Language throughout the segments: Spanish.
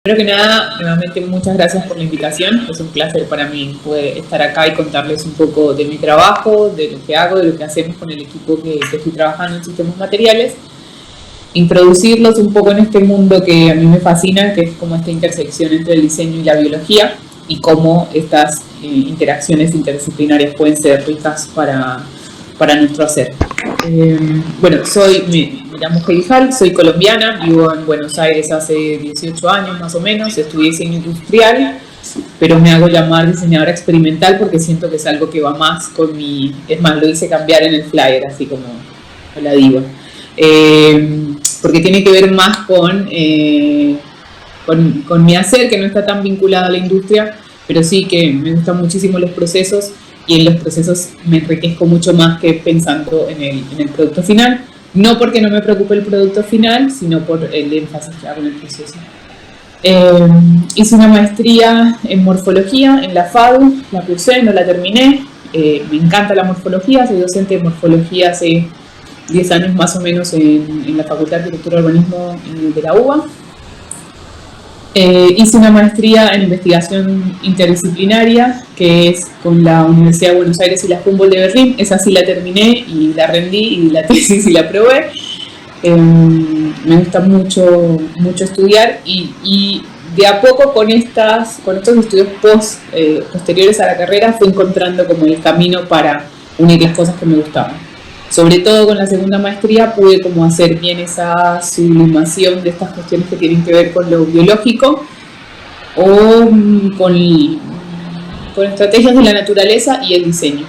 Primero que nada, nuevamente muchas gracias por la invitación. Es un placer para mí poder estar acá y contarles un poco de mi trabajo, de lo que hago, de lo que hacemos con el equipo que estoy trabajando en sistemas materiales. Introducirlos un poco en este mundo que a mí me fascina, que es como esta intersección entre el diseño y la biología y cómo estas interacciones interdisciplinarias pueden ser ricas para nuestro hacer. Bueno, me llamo Heidi Hall, soy colombiana, vivo en Buenos Aires hace 18 años más o menos, estudié diseño industrial, pero me hago llamar diseñadora experimental porque siento que es algo que va más con mi... Es más, lo hice cambiar en el flyer, así como la digo. Porque tiene que ver más con mi hacer, que no está tan vinculado a la industria, pero sí que me gustan muchísimo los procesos y en los procesos me enriquezco mucho más que pensando en el producto final. No porque no me preocupe el producto final, sino por el énfasis que hago en el proceso. Hice una maestría en morfología en la FADU, la cursé, no la terminé. Me encanta la morfología, soy docente de morfología hace 10 años más o menos en la Facultad de Arquitectura y Urbanismo de la UBA. Hice una maestría en investigación interdisciplinaria, que es con la Universidad de Buenos Aires y la Humboldt de Berlín. Esa sí la terminé y la rendí, y la tesis y la aprobé. Me gusta mucho estudiar y de a poco con estos estudios posteriores a la carrera fui encontrando como el camino para unir las cosas que me gustaban. Sobre todo con la segunda maestría pude como hacer bien esa sublimación de estas cuestiones que tienen que ver con lo biológico o con estrategias de la naturaleza y el diseño.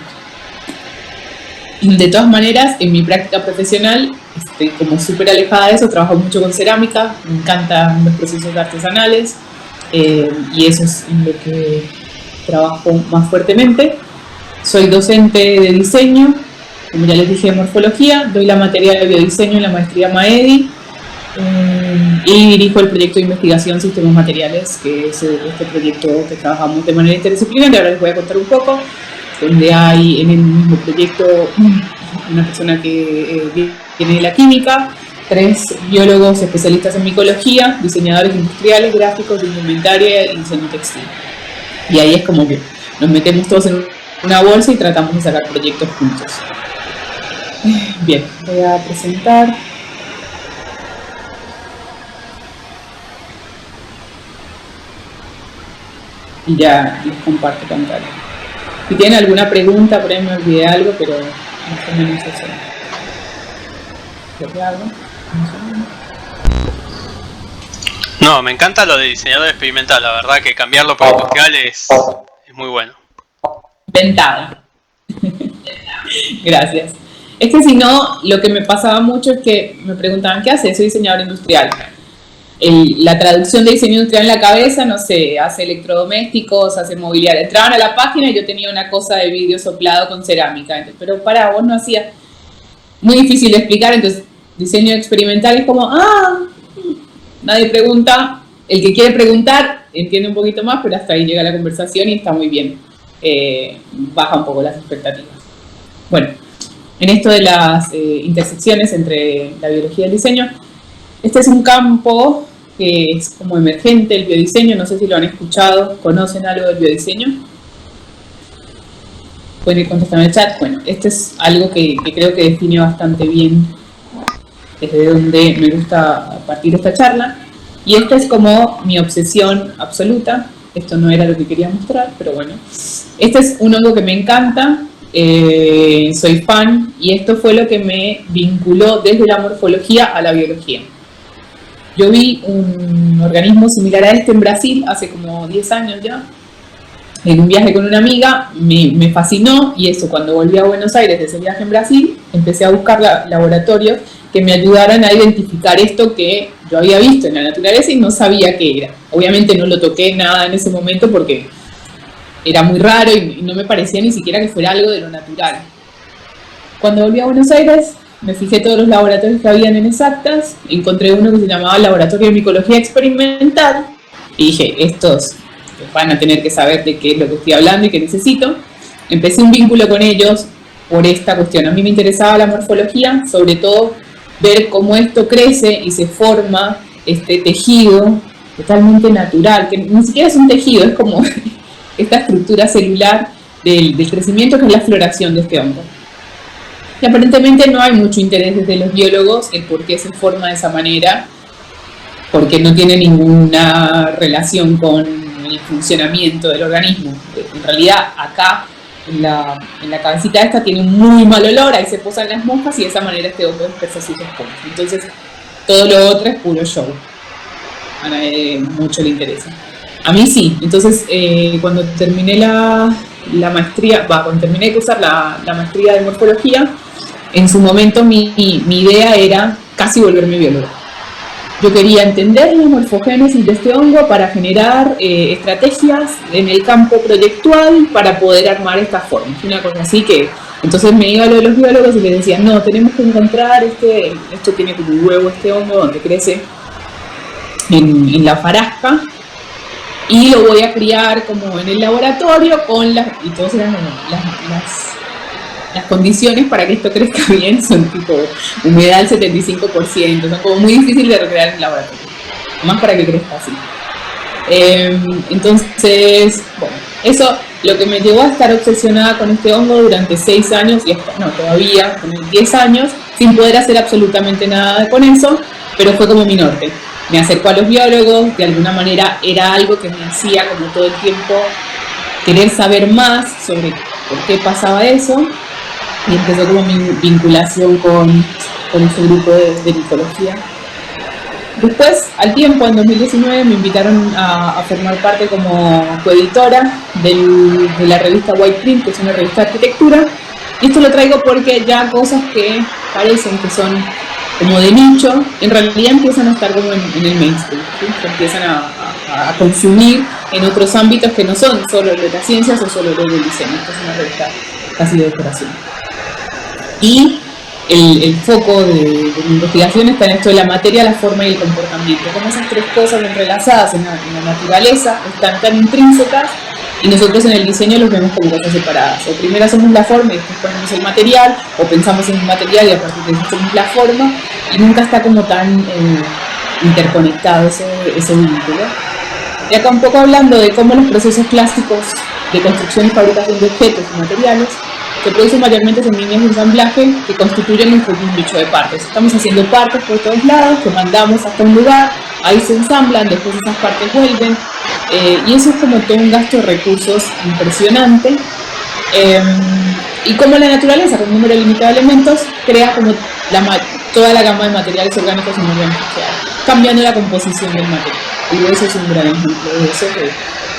De todas maneras, en mi práctica profesional estoy como súper alejada de eso, trabajo mucho con cerámica, me encantan los procesos artesanales y eso es en lo que trabajo más fuertemente. Soy docente de diseño, como ya les dije, de morfología, doy la materia de biodiseño en la maestría MAEDI y dirijo el proyecto de investigación Sistemas Materiales, que es este proyecto que trabajamos de manera interdisciplinaria. Ahora les voy a contar un poco, donde hay en el mismo proyecto una persona que viene de la química, 3 biólogos especialistas en micología, diseñadores industriales, gráficos, de indumentaria y diseño textil. Y ahí es como que nos metemos todos en una bolsa y tratamos de sacar proyectos juntos. Bien, voy a presentar. Y ya les comparto pantalla. Si tienen alguna pregunta, por ahí me olvidé algo, pero más o menos eso. ¿Lo que hago? No, me encanta lo de diseñador experimental, la verdad que cambiarlo por industrial es muy bueno. Inventada. Gracias. Es que si no, lo que me pasaba mucho es que me preguntaban, ¿qué haces? Soy diseñador industrial. La traducción de diseño industrial en la cabeza, no sé, hace electrodomésticos, hace mobiliario. Entraban a la página y yo tenía una cosa de vidrio soplado con cerámica. Pero para vos no hacías. Muy difícil de explicar, entonces diseño experimental es como, nadie pregunta. El que quiere preguntar entiende un poquito más, pero hasta ahí llega la conversación y está muy bien. Baja un poco las expectativas. Bueno, en esto de las intersecciones entre la biología y el diseño, este es un campo que es como emergente, el biodiseño. No sé si lo han escuchado, conocen algo del biodiseño. Pueden ir contestando en el chat. Bueno, este es algo que creo que define bastante bien desde donde me gusta partir esta charla. Y esta es como mi obsesión absoluta. Esto no era lo que quería mostrar, pero bueno. Este es un hongo que me encanta. Soy fan y esto fue lo que me vinculó desde la morfología a la biología. Yo vi un organismo similar a este en Brasil hace como 10 años ya, en un viaje con una amiga, me fascinó y eso, cuando volví a Buenos Aires de ese viaje en Brasil, empecé a buscar laboratorios que me ayudaran a identificar esto que yo había visto en la naturaleza y no sabía qué era. Obviamente no lo toqué nada en ese momento porque era muy raro y no me parecía ni siquiera que fuera algo de lo natural. Cuando volví a Buenos Aires, me fijé todos los laboratorios que habían en Exactas, encontré uno que se llamaba Laboratorio de Micología Experimental y dije, estos van a tener que saber de qué es lo que estoy hablando y qué necesito. Empecé un vínculo con ellos por esta cuestión. A mí me interesaba la morfología, sobre todo ver cómo esto crece y se forma este tejido totalmente natural, que ni siquiera es un tejido, es como esta estructura celular del crecimiento, que es la floración de este hongo. Y aparentemente no hay mucho interés desde los biólogos en por qué se forma de esa manera, porque no tiene ninguna relación con el funcionamiento del organismo. En realidad acá, en la cabecita esta, tiene un muy mal olor, ahí se posan las moscas y de esa manera este hongo dispersa sus esporas. Entonces todo lo otro es puro show. A nadie mucho le interesa. A mí sí. Entonces cuando terminé la maestría, cuando terminé de cursar la maestría de morfología, en su momento mi idea era casi volverme bióloga. Yo quería entender la morfogénesis de este hongo para generar estrategias en el campo proyectual para poder armar estas formas. Una cosa así que, entonces me iba a lo de los biólogos y les decía, no, tenemos que encontrar esto tiene como un huevo este hongo donde crece en la hojarasca y lo voy a criar como en el laboratorio con y todas eran las condiciones para que esto crezca bien son tipo humedad al 75%, son como muy difíciles de recrear en el laboratorio, más para que crezca así. Entonces, bueno, eso lo que me llevó a estar obsesionada con este hongo durante 6 años, y hasta, no, todavía con 10 años, sin poder hacer absolutamente nada con eso, pero fue como mi norte. Me acercó a los biólogos, de alguna manera era algo que me hacía como todo el tiempo querer saber más sobre por qué pasaba eso, y empezó como mi vinculación con ese grupo de micología. Después, al tiempo, en 2019, me invitaron a formar parte como coeditora de la revista White Print, que es una revista de arquitectura. Y esto lo traigo porque ya cosas que parecen que son como de nicho, en realidad empiezan a estar como en el mainstream, ¿sí? Se empiezan a consumir en otros ámbitos que no son solo de las ciencias o solo del diseño. Esta es una revista casi de decoración. Y el foco de mi investigación está en esto de la materia, la forma y el comportamiento. Como esas tres cosas entrelazadas en la naturaleza están tan intrínsecas y nosotros en el diseño los vemos como cosas separadas. O primero hacemos la forma y después ponemos el material, o pensamos en un material y a partir de eso hacemos la forma, y nunca está como tan interconectado ese vínculo. Y acá un poco hablando de cómo los procesos clásicos de construcción y fabricación de objetos y materiales se producen mayormente en líneas de ensamblaje que constituyen nuestro bicho de partes. Estamos haciendo partes por todos lados, que mandamos hasta un lugar, ahí se ensamblan, después esas partes vuelven, y eso es como todo un gasto de recursos impresionante. Y como la naturaleza, con un número limitado de elementos, crea como toda la gama de materiales orgánicos y inorgánicos, cambiando la composición del material. El hueso es un gran ejemplo de eso, que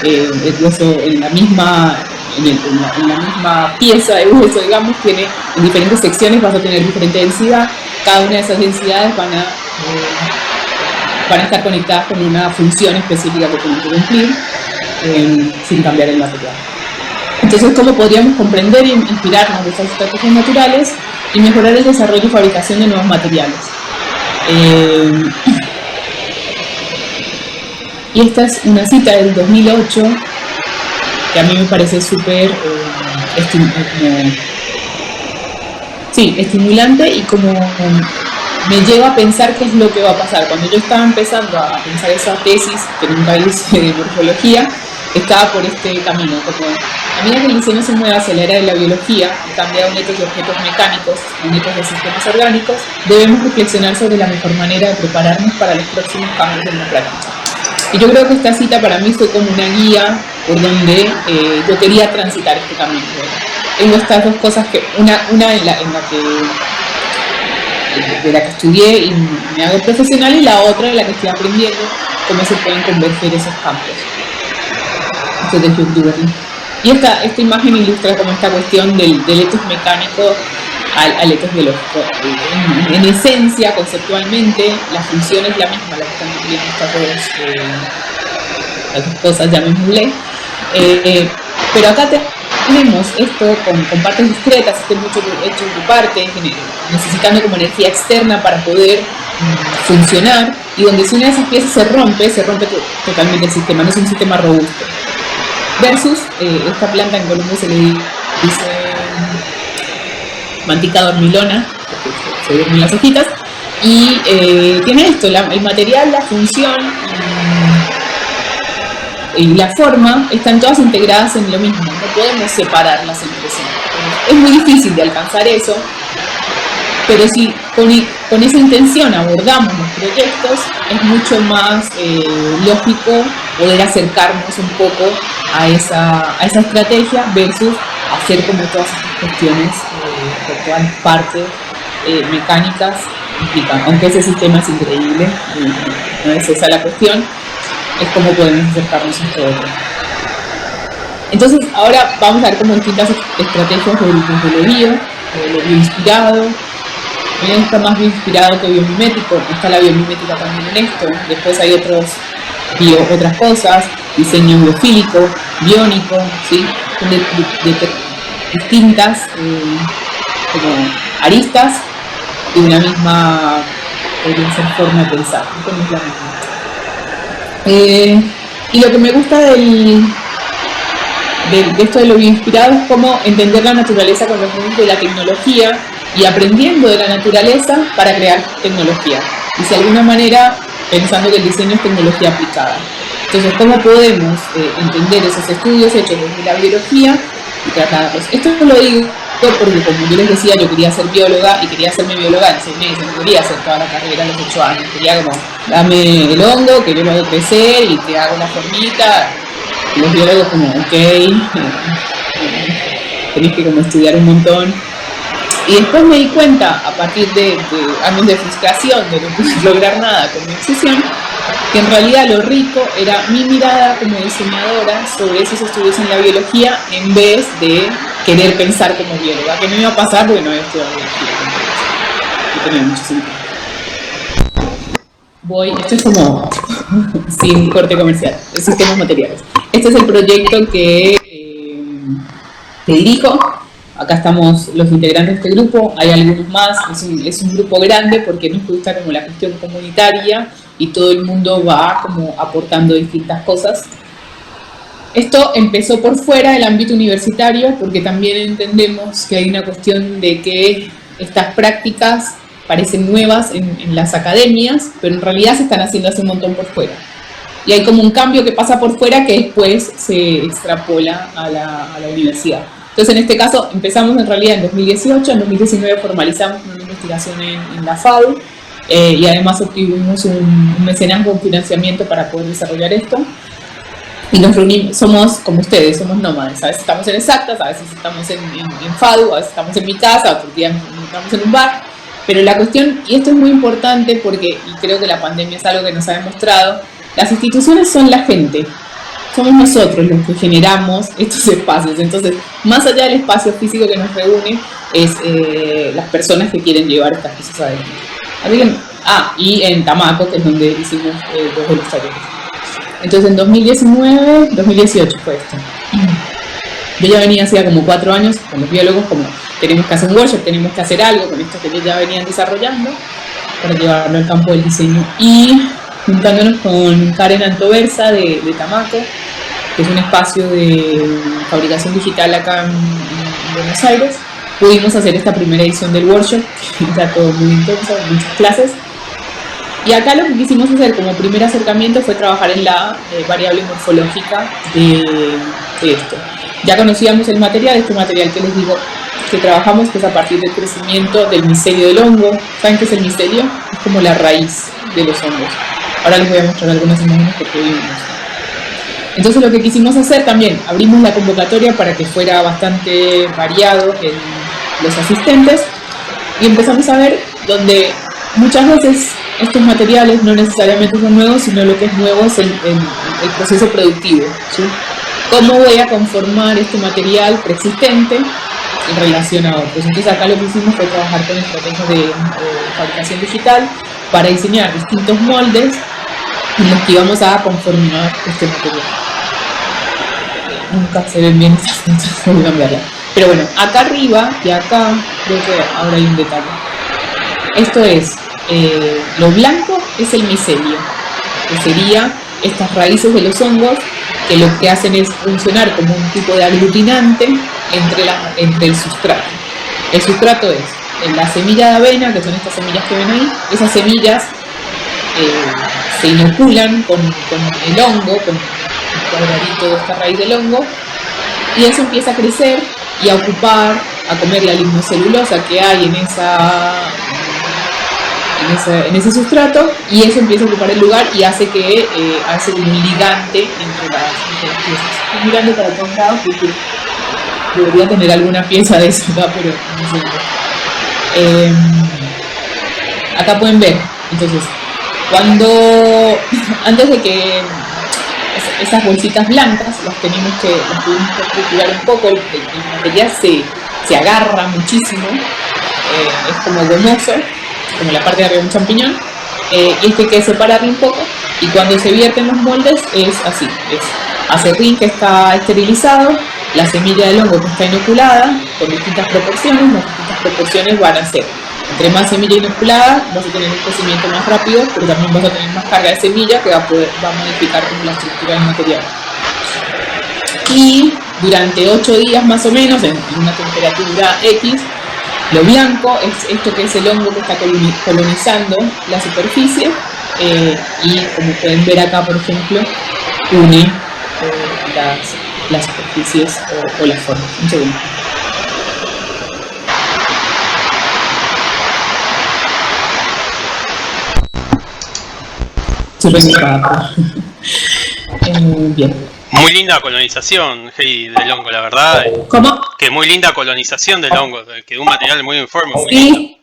el hueso en la misma pieza de hueso, digamos, tiene en diferentes secciones, vas a tener diferente densidad, cada una de esas densidades van a estar conectadas con una función específica que tienen que cumplir sin cambiar el material. Entonces, ¿cómo podríamos comprender e inspirarnos de estas estrategias naturales y mejorar el desarrollo y fabricación de nuevos materiales? Y esta es una cita del 2008 que a mí me parece súper estimulante y como me lleva a pensar qué es lo que va a pasar. Cuando yo estaba empezando a pensar esa tesis, que nunca hice de morfología, estaba por este camino, como a medida que el diseño se mueve hacia la era de la biología y cambia de netos de objetos mecánicos a netos de sistemas orgánicos, debemos reflexionar sobre la mejor manera de prepararnos para los próximos cambios de nuestra cancha. Y yo creo que esta cita para mí fue como una guía por donde yo quería transitar este camino. Tengo estas dos cosas, una de la que estudié y me hago profesional, y la otra de la que estoy aprendiendo cómo se pueden converger esos campos. Esto es de Hugh Duberly. Y esta imagen ilustra como esta cuestión del etos mecánico al etos biológico. En esencia, conceptualmente, la función es la misma, la que están cumpliendo estas dos cosas, llamémosle. Pero acá tenemos esto con partes discretas, mucho hecho de partes, necesitando como energía externa para poder funcionar, y donde si una de esas piezas se rompe totalmente el sistema, no es un sistema robusto. Versus esta planta en Colombia se le dice mantica dormilona, porque se duermen las hojitas, y tiene esto, el material, la función y la forma están todas integradas en lo mismo, no podemos separarlas entre sí. Es muy difícil de alcanzar eso, pero si con esa intención abordamos los proyectos, es mucho más lógico poder acercarnos un poco a esa estrategia versus hacer como todas estas cuestiones por todas las partes mecánicas implican. Aunque ese sistema es increíble, no es esa la cuestión, es cómo podemos acercarnos a esto otro. Entonces ahora vamos a ver como distintas estrategias de lo bioinspirado. Bien, está más bioinspirado que biomimético, está la biomimética también en esto. Después hay otras cosas, diseño biofílico, biónico, ¿sí? De distintas como aristas de una misma, podría ser, forma de pensar, no es la misma. Y lo que me gusta de esto de lo bioinspirado es cómo entender la naturaleza con los fines de la tecnología y aprendiendo de la naturaleza para crear tecnología. Y de alguna manera pensando que el diseño es tecnología aplicada. Entonces, ¿cómo podemos entender esos estudios hechos desde la biología y trasladarlos? Esto lo digo porque, como yo les decía, yo quería ser bióloga y quería hacerme bióloga en 6 meses, no quería hacer toda la carrera a los 8 años. Quería como, dame el hongo, que yo lo hago crecer y te hago una formita. Y los biólogos como, ok, tenés que como estudiar un montón. Y después me di cuenta, a partir de años de frustración, de no poder lograr nada con mi obsesión, que en realidad lo rico era mi mirada como diseñadora sobre esos estudios en la biología en vez de querer pensar como bióloga, que no iba a pasar porque no había estudiado biología. No tenía mucho sentido. Esto es como sin corte comercial, sistemas materiales. Este es el proyecto que dirijo. Acá estamos los integrantes de este grupo, hay algunos más, es un grupo grande porque nos gusta como la cuestión comunitaria y todo el mundo va como aportando distintas cosas. Esto empezó por fuera del ámbito universitario porque también entendemos que hay una cuestión de que estas prácticas parecen nuevas en las academias, pero en realidad se están haciendo hace un montón por fuera. Y hay como un cambio que pasa por fuera que después se extrapola a la universidad. Entonces, en este caso, empezamos en realidad en 2018, en 2019 formalizamos una investigación en la FADU y además obtuvimos un mecenazgo, un financiamiento para poder desarrollar esto. Y nos reunimos, somos como ustedes, somos nómades. A veces estamos en Exactas, a veces estamos en FADU, a veces estamos en mi casa, otros días estamos en un bar. Pero la cuestión, y esto es muy importante porque, y creo que la pandemia es algo que nos ha demostrado, las instituciones son la gente. Somos nosotros los que generamos estos espacios. Entonces, más allá del espacio físico que nos reúne, es las personas que quieren llevar estas cosas adelante. Así que, y en Tamaco, que es donde hicimos 2 de los talleres. Entonces, en 2018 fue esto. Yo ya venía hacía como 4 años con los biólogos, como tenemos que hacer un workshop, tenemos que hacer algo con esto que ellos ya venían desarrollando para llevarlo al campo del diseño. Y juntándonos con Karen Antoversa de Tamaco, que es un espacio de fabricación digital acá en Buenos Aires, pudimos hacer esta primera edición del workshop, que está todo muy intenso, muchas clases. Y acá lo que quisimos hacer como primer acercamiento fue trabajar en la variable morfológica de esto. Ya conocíamos el material, este material que les digo que trabajamos, que es a partir del crecimiento del micelio del hongo. ¿Saben qué es el micelio? Es como la raíz de los hongos. Ahora les voy a mostrar algunas imágenes porque vimos. Entonces lo que quisimos hacer también, abrimos la convocatoria para que fuera bastante variado en los asistentes y empezamos a ver donde muchas veces estos materiales no necesariamente son nuevos, sino lo que es nuevo es el proceso productivo, ¿sí? ¿Cómo voy a conformar este material preexistente en relación a otros? Entonces acá lo que hicimos fue trabajar con estrategias de fabricación digital para diseñar distintos moldes en los que íbamos a conformar este material. Nunca se ven bien estas fotos, voy a cambiarla. Pero bueno, acá arriba y acá creo que ahora hay un detalle. Esto es, lo blanco es el micelio, que sería estas raíces de los hongos que lo que hacen es funcionar como un tipo de aglutinante entre el sustrato. El sustrato es en la semilla de avena, que son estas semillas que ven ahí. Esas semillas se inoculan con el hongo, cuadradito de esta raíz del hongo, y eso empieza a crecer y a ocupar, a comer la lignocelulosa que hay en ese sustrato, y eso empieza a ocupar el lugar y hace que hace un ligante entre las piezas. Estoy mirando para todos lados porque debería tener alguna pieza de eso acá, pero no sé. Acá pueden ver, entonces, antes de que esas bolsitas blancas las tuvimos que triturar un poco, el material se agarra muchísimo, es como gomoso, como la parte de arriba de un champiñón, y esto hay que separarlo un poco, y cuando se vierten los moldes es así, es acerrín que está esterilizado, la semilla del hongo que está inoculada con distintas proporciones. Las distintas proporciones van a ser, entre más semilla inoculada vas a tener un crecimiento más rápido, pero también vas a tener más carga de semilla que va a modificar la estructura del material. Y durante 8 días más o menos, en una temperatura X, lo blanco es esto que es el hongo que está colonizando la superficie, y como pueden ver acá, por ejemplo, une las superficies o las formas. Un segundo. Súper enojada. Bien. Muy linda colonización, Heidi, del hongo, la verdad. ¿Cómo? Que muy linda colonización del hongo, que un material muy uniforme. Muy sí,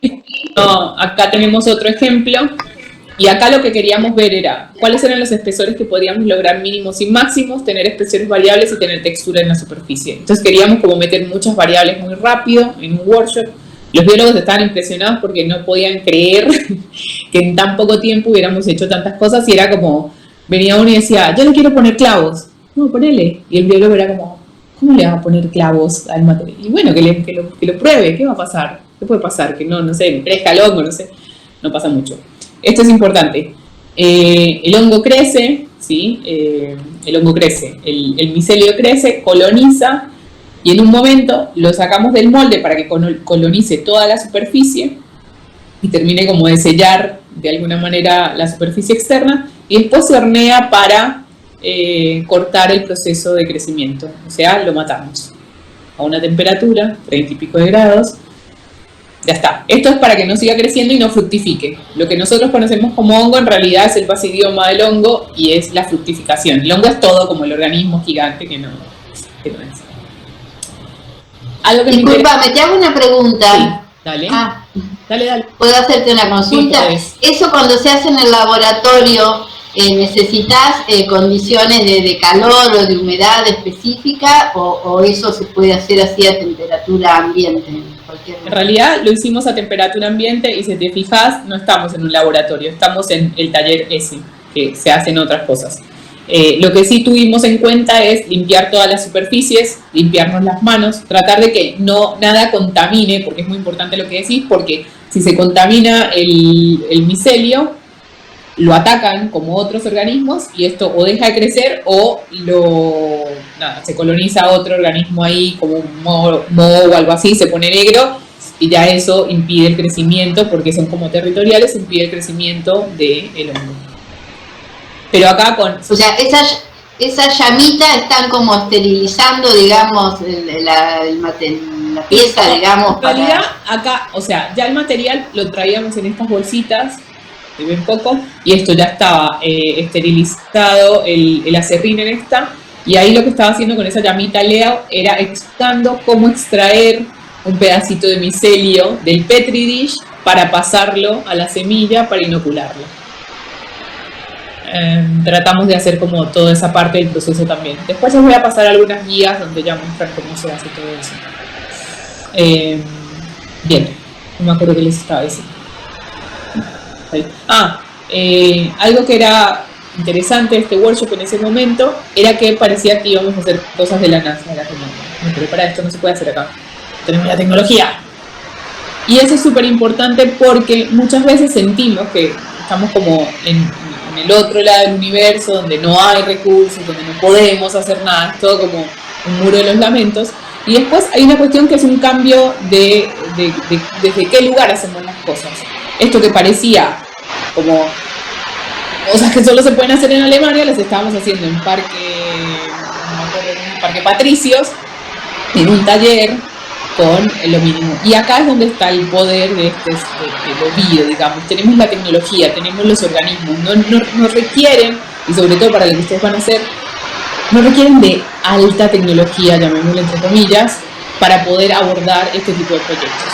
no, acá tenemos otro ejemplo. Y acá lo que queríamos ver era cuáles eran los espesores que podíamos lograr mínimos y máximos, tener espesores variables y tener textura en la superficie. Entonces queríamos como meter muchas variables muy rápido en un workshop. Los biólogos estaban impresionados porque no podían creer que en tan poco tiempo hubiéramos hecho tantas cosas, y era como, venía uno y decía, yo le quiero poner clavos. No, ponele. Y el biólogo era como, ¿cómo le vas a poner clavos al material? Y bueno, que lo pruebe, ¿qué va a pasar? ¿Qué puede pasar? Que no sé, crezca el hongo, no sé, no pasa mucho. Esto es importante. El hongo crece, ¿sí? El hongo crece, el micelio crece, coloniza, y en un momento lo sacamos del molde para que colonice toda la superficie y termine como de sellar de alguna manera la superficie externa, y después se hornea para cortar el proceso de crecimiento. O sea, lo matamos a una temperatura, 30 y pico de grados. Ya está. Esto es para que no siga creciendo y no fructifique. Lo que nosotros conocemos como hongo en realidad es el basidioma del hongo y es la fructificación. El hongo es todo como el organismo gigante que no es. Algo que disculpame, te hago una pregunta. Sí, dale. Dale. ¿Puedo hacerte una consulta? Sí, eso cuando se hace en el laboratorio, ¿necesitas condiciones de calor o de humedad específica o eso se puede hacer así a temperatura ambiente? En realidad lo hicimos a temperatura ambiente y si te fijas no estamos en un laboratorio, estamos en el taller ese, que se hacen otras cosas. Lo que sí tuvimos en cuenta es limpiar todas las superficies, limpiarnos las manos, tratar de que nada contamine, porque es muy importante lo que decís, porque si se contamina el micelio, lo atacan como otros organismos y esto o deja de crecer o se coloniza otro organismo ahí como un moho o algo así, se pone negro y ya eso impide el crecimiento, porque son como territoriales, impide el crecimiento del hongo. Pero acá o sea, esas llamitas están como esterilizando, digamos, la pieza, digamos. En realidad, acá, o sea, ya el material lo traíamos en estas bolsitas, se ven poco, y esto ya estaba esterilizado, el acerrín en esta, y ahí lo que estaba haciendo con esa llamita Leo era explicando cómo extraer un pedacito de micelio del Petri dish para pasarlo a la semilla para inocularlo. Tratamos de hacer como toda esa parte del proceso también. Después les voy a pasar algunas guías donde ya muestran cómo se hace todo eso. Bien, no me acuerdo qué les estaba diciendo. Algo que era interesante de este workshop en ese momento era que parecía que íbamos a hacer cosas de la NASA. Pero para esto no se puede hacer acá. Tenemos la tecnología. Y eso es súper importante porque muchas veces sentimos que estamos como en el otro lado del universo, donde no hay recursos, donde no podemos hacer nada, es todo como un muro de los lamentos. Y después hay una cuestión que es un cambio de desde qué lugar hacemos las cosas. Esto que parecía como cosas que solo se pueden hacer en Alemania las estábamos haciendo en Parque Patricios, en un taller con lo mínimo. Y acá es donde está el poder de lo bio, digamos. Tenemos la tecnología, tenemos los organismos, no requieren, y sobre todo para lo que ustedes van a hacer, no requieren de alta tecnología, llamémoslo entre comillas, para poder abordar este tipo de proyectos.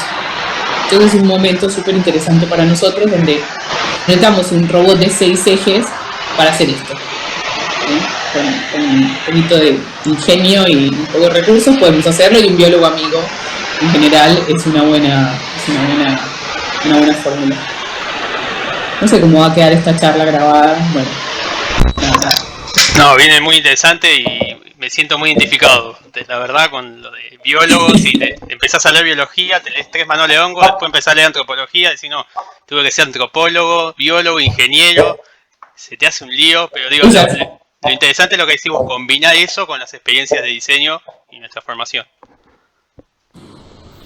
Entonces es un momento súper interesante para nosotros donde necesitamos un robot de 6 ejes para hacer esto. Con un poquito de ingenio y un poco de recursos podemos hacerlo, y un biólogo amigo en general es una buena fórmula. No sé cómo va a quedar esta charla grabada. Bueno, nada. No, viene muy interesante y me siento muy identificado, la verdad, con lo de biólogos. Y empezás a leer biología, te lees 3 manuales de hongo, después empezás a leer antropología, decís, no, tuve que ser antropólogo, biólogo, ingeniero, se te hace un lío, pero digo, lo interesante es lo que decimos, combinar eso con las experiencias de diseño y nuestra formación.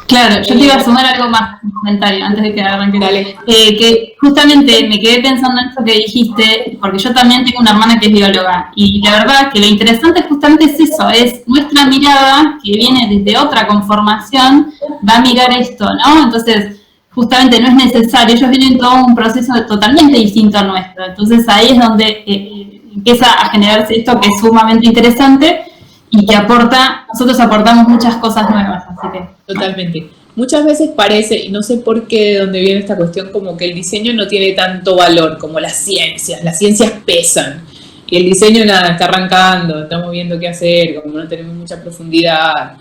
Claro, yo te iba a sumar algo más, un comentario, antes de que arranque. Dale. Que justamente me quedé pensando en esto que dijiste, porque yo también tengo una hermana que es bióloga, y la verdad que lo interesante justamente es eso, es nuestra mirada, que viene desde otra conformación, va a mirar esto, ¿no? Entonces, justamente no es necesario, ellos vienen todo un proceso totalmente distinto al nuestro, entonces ahí es donde empieza a generarse esto que es sumamente interesante, y que nosotros aportamos muchas cosas nuevas, así que... Totalmente. Muchas veces parece, y no sé por qué de dónde viene esta cuestión, como que el diseño no tiene tanto valor como las ciencias pesan, y el diseño nada, está arrancando, estamos viendo qué hacer, como no tenemos mucha profundidad.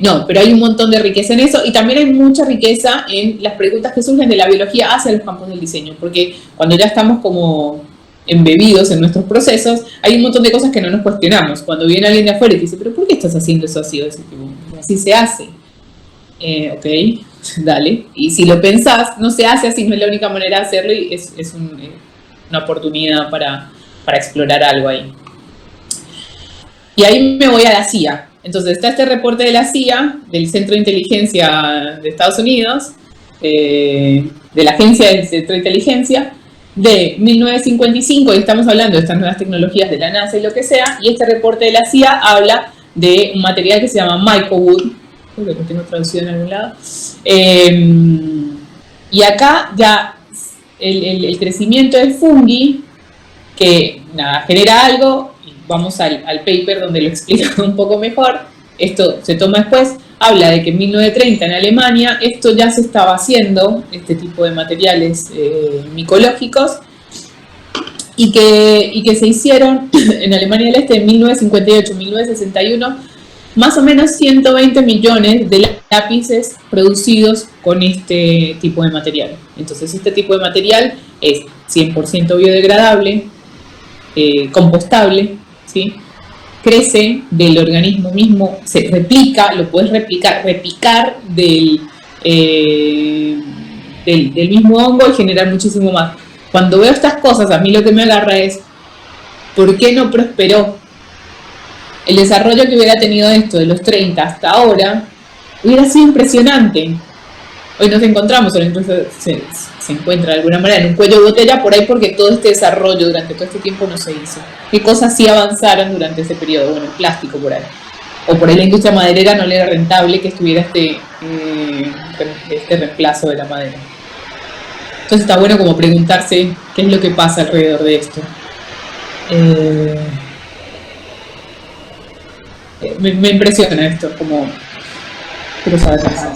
No, pero hay un montón de riqueza en eso, y también hay mucha riqueza en las preguntas que surgen de la biología hacia los campos del diseño, porque cuando ya estamos como embebidos en nuestros procesos, hay un montón de cosas que no nos cuestionamos. Cuando viene alguien de afuera y te dice, ¿pero por qué estás haciendo eso así? O ese tipo, así se hace. Ok, dale. Y si lo pensás, no se hace así, no es la única manera de hacerlo, y es una oportunidad para explorar algo ahí. Y ahí me voy a la CIA. Entonces está este reporte de la CIA, del Centro de Inteligencia de Estados Unidos, de la Agencia del Centro de Inteligencia, de 1955, y estamos hablando de estas nuevas tecnologías de la NASA y lo que sea, y este reporte de la CIA habla de un material que se llama Mycowood, creo que lo tengo traducido en algún lado, y acá ya el crecimiento del fungi, que nada, genera algo, y vamos al paper donde lo explica un poco mejor, esto se toma después, habla de que en 1930 en Alemania esto ya se estaba haciendo, este tipo de materiales micológicos, y que se hicieron en Alemania del Este en 1958-1961 más o menos 120 millones de lápices producidos con este tipo de material. Entonces este tipo de material es 100% biodegradable, compostable, ¿sí? Crece del organismo mismo, se replica, lo puedes replicar del mismo hongo y generar muchísimo más. Cuando veo estas cosas, a mí lo que me agarra es, ¿por qué no prosperó? El desarrollo que hubiera tenido esto de los 30 hasta ahora hubiera sido impresionante. Hoy nos encontramos, entonces se encuentra de alguna manera en un cuello de botella por ahí, porque todo este desarrollo durante todo este tiempo no se hizo. ¿Qué cosas sí avanzaron durante ese periodo? Bueno, el plástico por ahí. O por ahí la industria maderera no le era rentable que estuviera este reemplazo de la madera. Entonces está bueno como preguntarse qué es lo que pasa alrededor de esto. Me impresiona esto, como quiero saber más.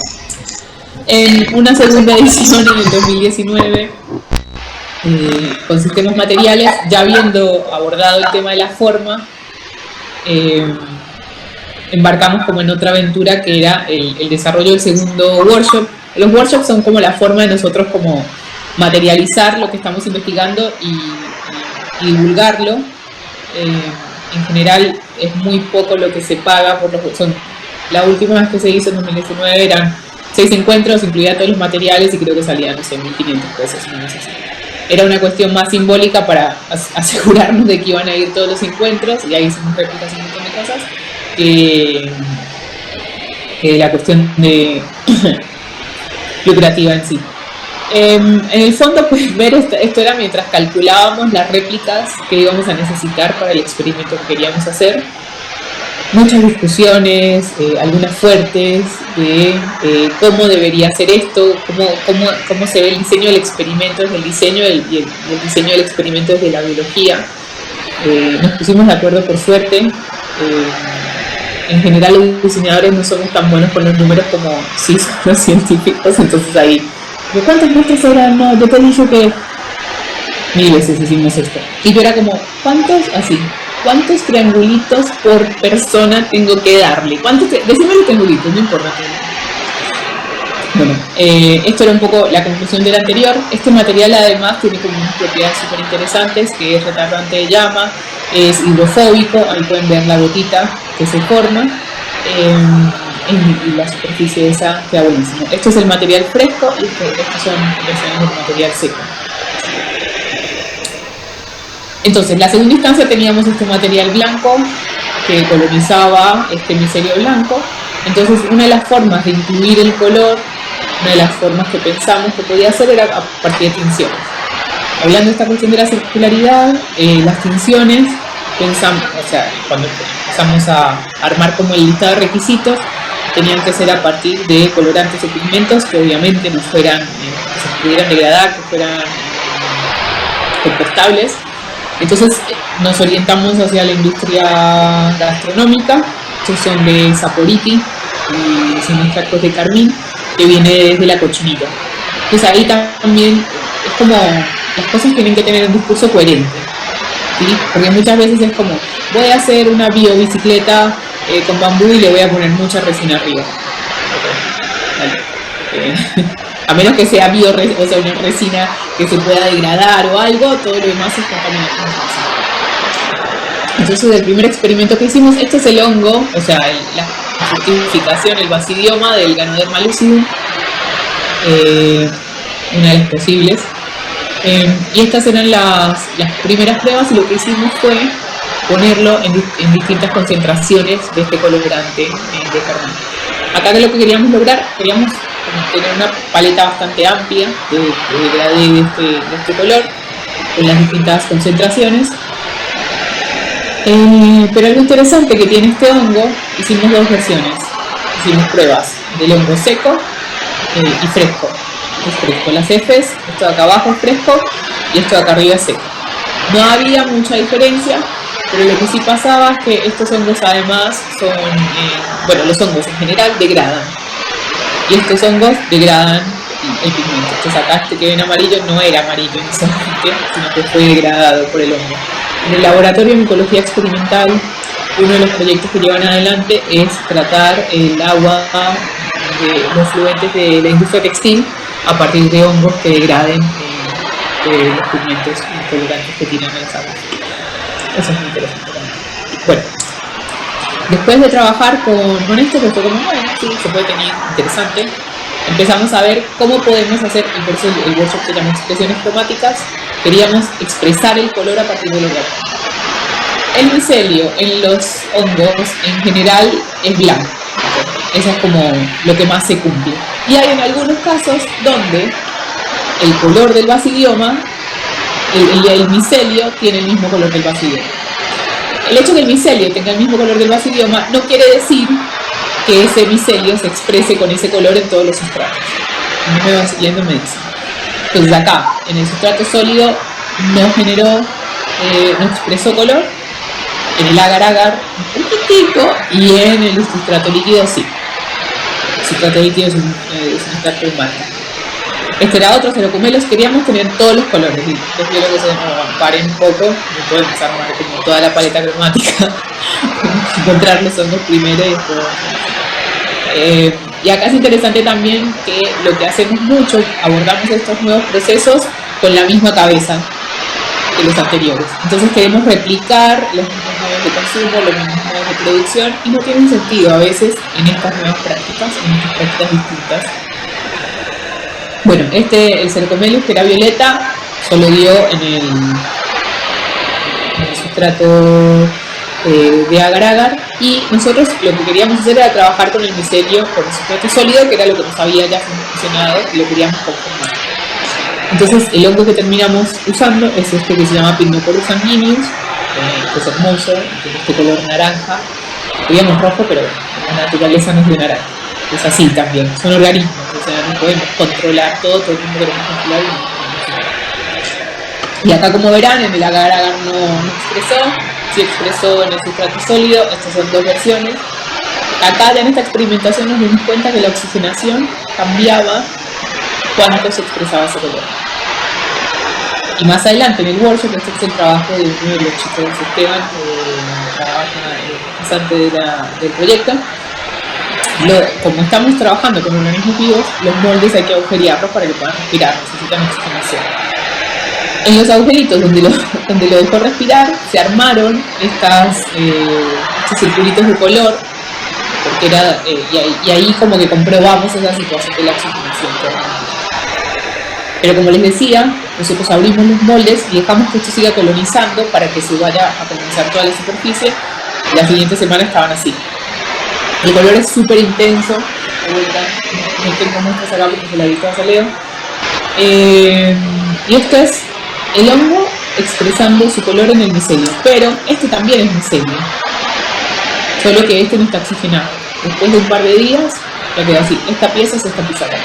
En una segunda edición en el 2019, con sistemas materiales, ya habiendo abordado el tema de la forma, embarcamos como en otra aventura que era el desarrollo del segundo workshop. Los workshops son como la forma de nosotros como materializar lo que estamos investigando y divulgarlo. En general es muy poco lo que se paga por los workshops. La última vez que se hizo en 2019 eran 6 encuentros, incluía todos los materiales y creo que salían, no sé, 1.500 pesos. No sé si. Era una cuestión más simbólica para asegurarnos de que iban a ir todos los encuentros, y ahí hicimos réplicas y un montón de cosas, que la cuestión de lucrativa en sí. En el fondo puedes ver, esto era mientras calculábamos las réplicas que íbamos a necesitar para el experimento que queríamos hacer. Muchas discusiones, algunas fuertes, de cómo debería ser esto, cómo se ve el diseño del experimento desde el diseño y el diseño del experimento desde la biología. Nos pusimos de acuerdo por suerte. En general los diseñadores no somos tan buenos con los números como sí son los científicos, entonces ahí, ¿de cuántas muestras eran? No, yo te dije que 1000 veces hicimos esto. Y yo era como, ¿cuántos triangulitos por persona tengo que darle? Decime los triangulitos, no importa. Bueno, esto era un poco la conclusión del anterior. Este material además tiene como unas propiedades súper interesantes, que es retardante de llama, es hidrofóbico, ahí pueden ver la gotita que se forma, y la superficie esa queda buenísimo. Esto es el material fresco y estos son versiones del material seco. Entonces, la segunda instancia teníamos este material blanco que colonizaba este micelio blanco. Entonces, una de las formas de incluir el color, una de las formas que pensamos que podía hacer era a partir de tinciones. Hablando de esta cuestión de la circularidad, las tinciones, pensamos, o sea, cuando empezamos a armar como el listado de requisitos, tenían que ser a partir de colorantes o pigmentos que obviamente no fueran, que se pudieran degradar, que fueran compostables. Entonces nos orientamos hacia la industria gastronómica. Estos son de Saporiti y son extractos de carmín que viene desde la cochinilla. Entonces ahí también es como las cosas tienen que tener un discurso coherente, ¿sí? Porque muchas veces es como voy a hacer una biobicicleta con bambú y le voy a poner mucha resina arriba. Vale. A menos que sea o sea, una resina que se pueda degradar o algo, todo lo demás es contaminación. Entonces el primer experimento que hicimos, este es el hongo, o sea, la fructificación, el basidioma del Ganoderma lucidum, una de las posibles. Y estas eran las primeras pruebas, y lo que hicimos fue ponerlo en distintas concentraciones de este colorante de carmín. Acá que lo que queríamos lograr, queríamos tener una paleta bastante amplia de degradé de este color, con las distintas concentraciones. Pero algo interesante que tiene este hongo, hicimos dos versiones. Hicimos pruebas del hongo seco y fresco. Es fresco, las Fs, esto de acá abajo es fresco y esto de acá arriba es seco. No había mucha diferencia, pero lo que sí pasaba es que estos hongos además son, bueno, los hongos en general degradan. Y estos hongos degradan el pigmento. Entonces acá este que ven amarillo no era amarillo inicialmente, sino que fue degradado por el hongo. En el laboratorio de micología experimental, uno de los proyectos que llevan adelante es tratar el agua de los fluentes de la industria textil a partir de hongos que degraden los pigmentos y colorantes que tiran en las aguas. Eso es muy interesante también. Bueno, después de trabajar con esto, que fue como, bueno, sí, se puede tener interesante, empezamos a ver cómo podemos hacer, y por eso el workshop se llama expresiones cromáticas. Queríamos expresar el color a partir de los gatos. El micelio en los hongos en general es blanco. Eso es como lo que más se cumple. Y hay en algunos casos donde el color del basidioma, el micelio tiene el mismo color del basidioma. El hecho de que el micelio tenga el mismo color del basidioma no quiere decir que ese micelio se exprese con ese color en todos los sustratos. No me va siguiendo, me dice. Entonces acá, en el sustrato sólido no generó, no expresó color, en el agar-agar un poquitico, y en el sustrato líquido sí. El sustrato líquido es un sustrato humano. Este era otro Cerocumelos, queríamos tener todos los colores, y los biólogos se paren un poco, no pueden empezar a armar como toda la paleta cromática, encontrar los hongos primero y después. Y acá es interesante también que lo que hacemos mucho, abordamos estos nuevos procesos con la misma cabeza que los anteriores. Entonces queremos replicar los mismos modos de consumo, los mismos modos de producción, y no tiene sentido a veces en estas nuevas prácticas, en estas prácticas distintas. Bueno, el Cerocumelos, que era violeta, solo dio en el sustrato de agar-agar, y nosotros lo que queríamos hacer era trabajar con el micelio, con el sustrato sólido, que era lo que nos había ya funcionado, y lo queríamos conformar. Entonces el hongo que terminamos usando es este que se llama Pinnoporus sanguineus, que es hermoso, tiene este color naranja, digamos rojo, pero la naturaleza no es de naranja. Es así también, son organismos, o sea, no podemos controlar todo el tiempo queremos controlar. Y acá, como verán, en el agar-agar no expresó, sí expresó en el sustrato sólido. Estas son dos versiones. Acá en esta experimentación nos dimos cuenta que la oxigenación cambiaba cuánto se expresaba ese color. Y más adelante en el workshop, este es el trabajo de uno de los chicos de Esteban, que trabaja antes del proyecto. Como estamos trabajando con organismos vivos, los moldes hay que agujerearlos para que puedan respirar, necesitan oxigenación. En los agujeritos donde lo dejó respirar, se armaron estos circulitos de color, porque era, y ahí como que comprobamos esa situación de la oxigenación. Pero como les decía, nosotros abrimos los moldes y dejamos que esto siga colonizando para que se vaya a colonizar toda la superficie. La siguiente semana estaban así. El color es súper intenso. No tengo muestras acá porque se la editó a Leo. Y esto es el hongo expresando su color en el micelio. Pero este también es micelio. Solo que este no está oxigenado. Después de un par de días, ya queda así. Esta pieza es esta pizarra.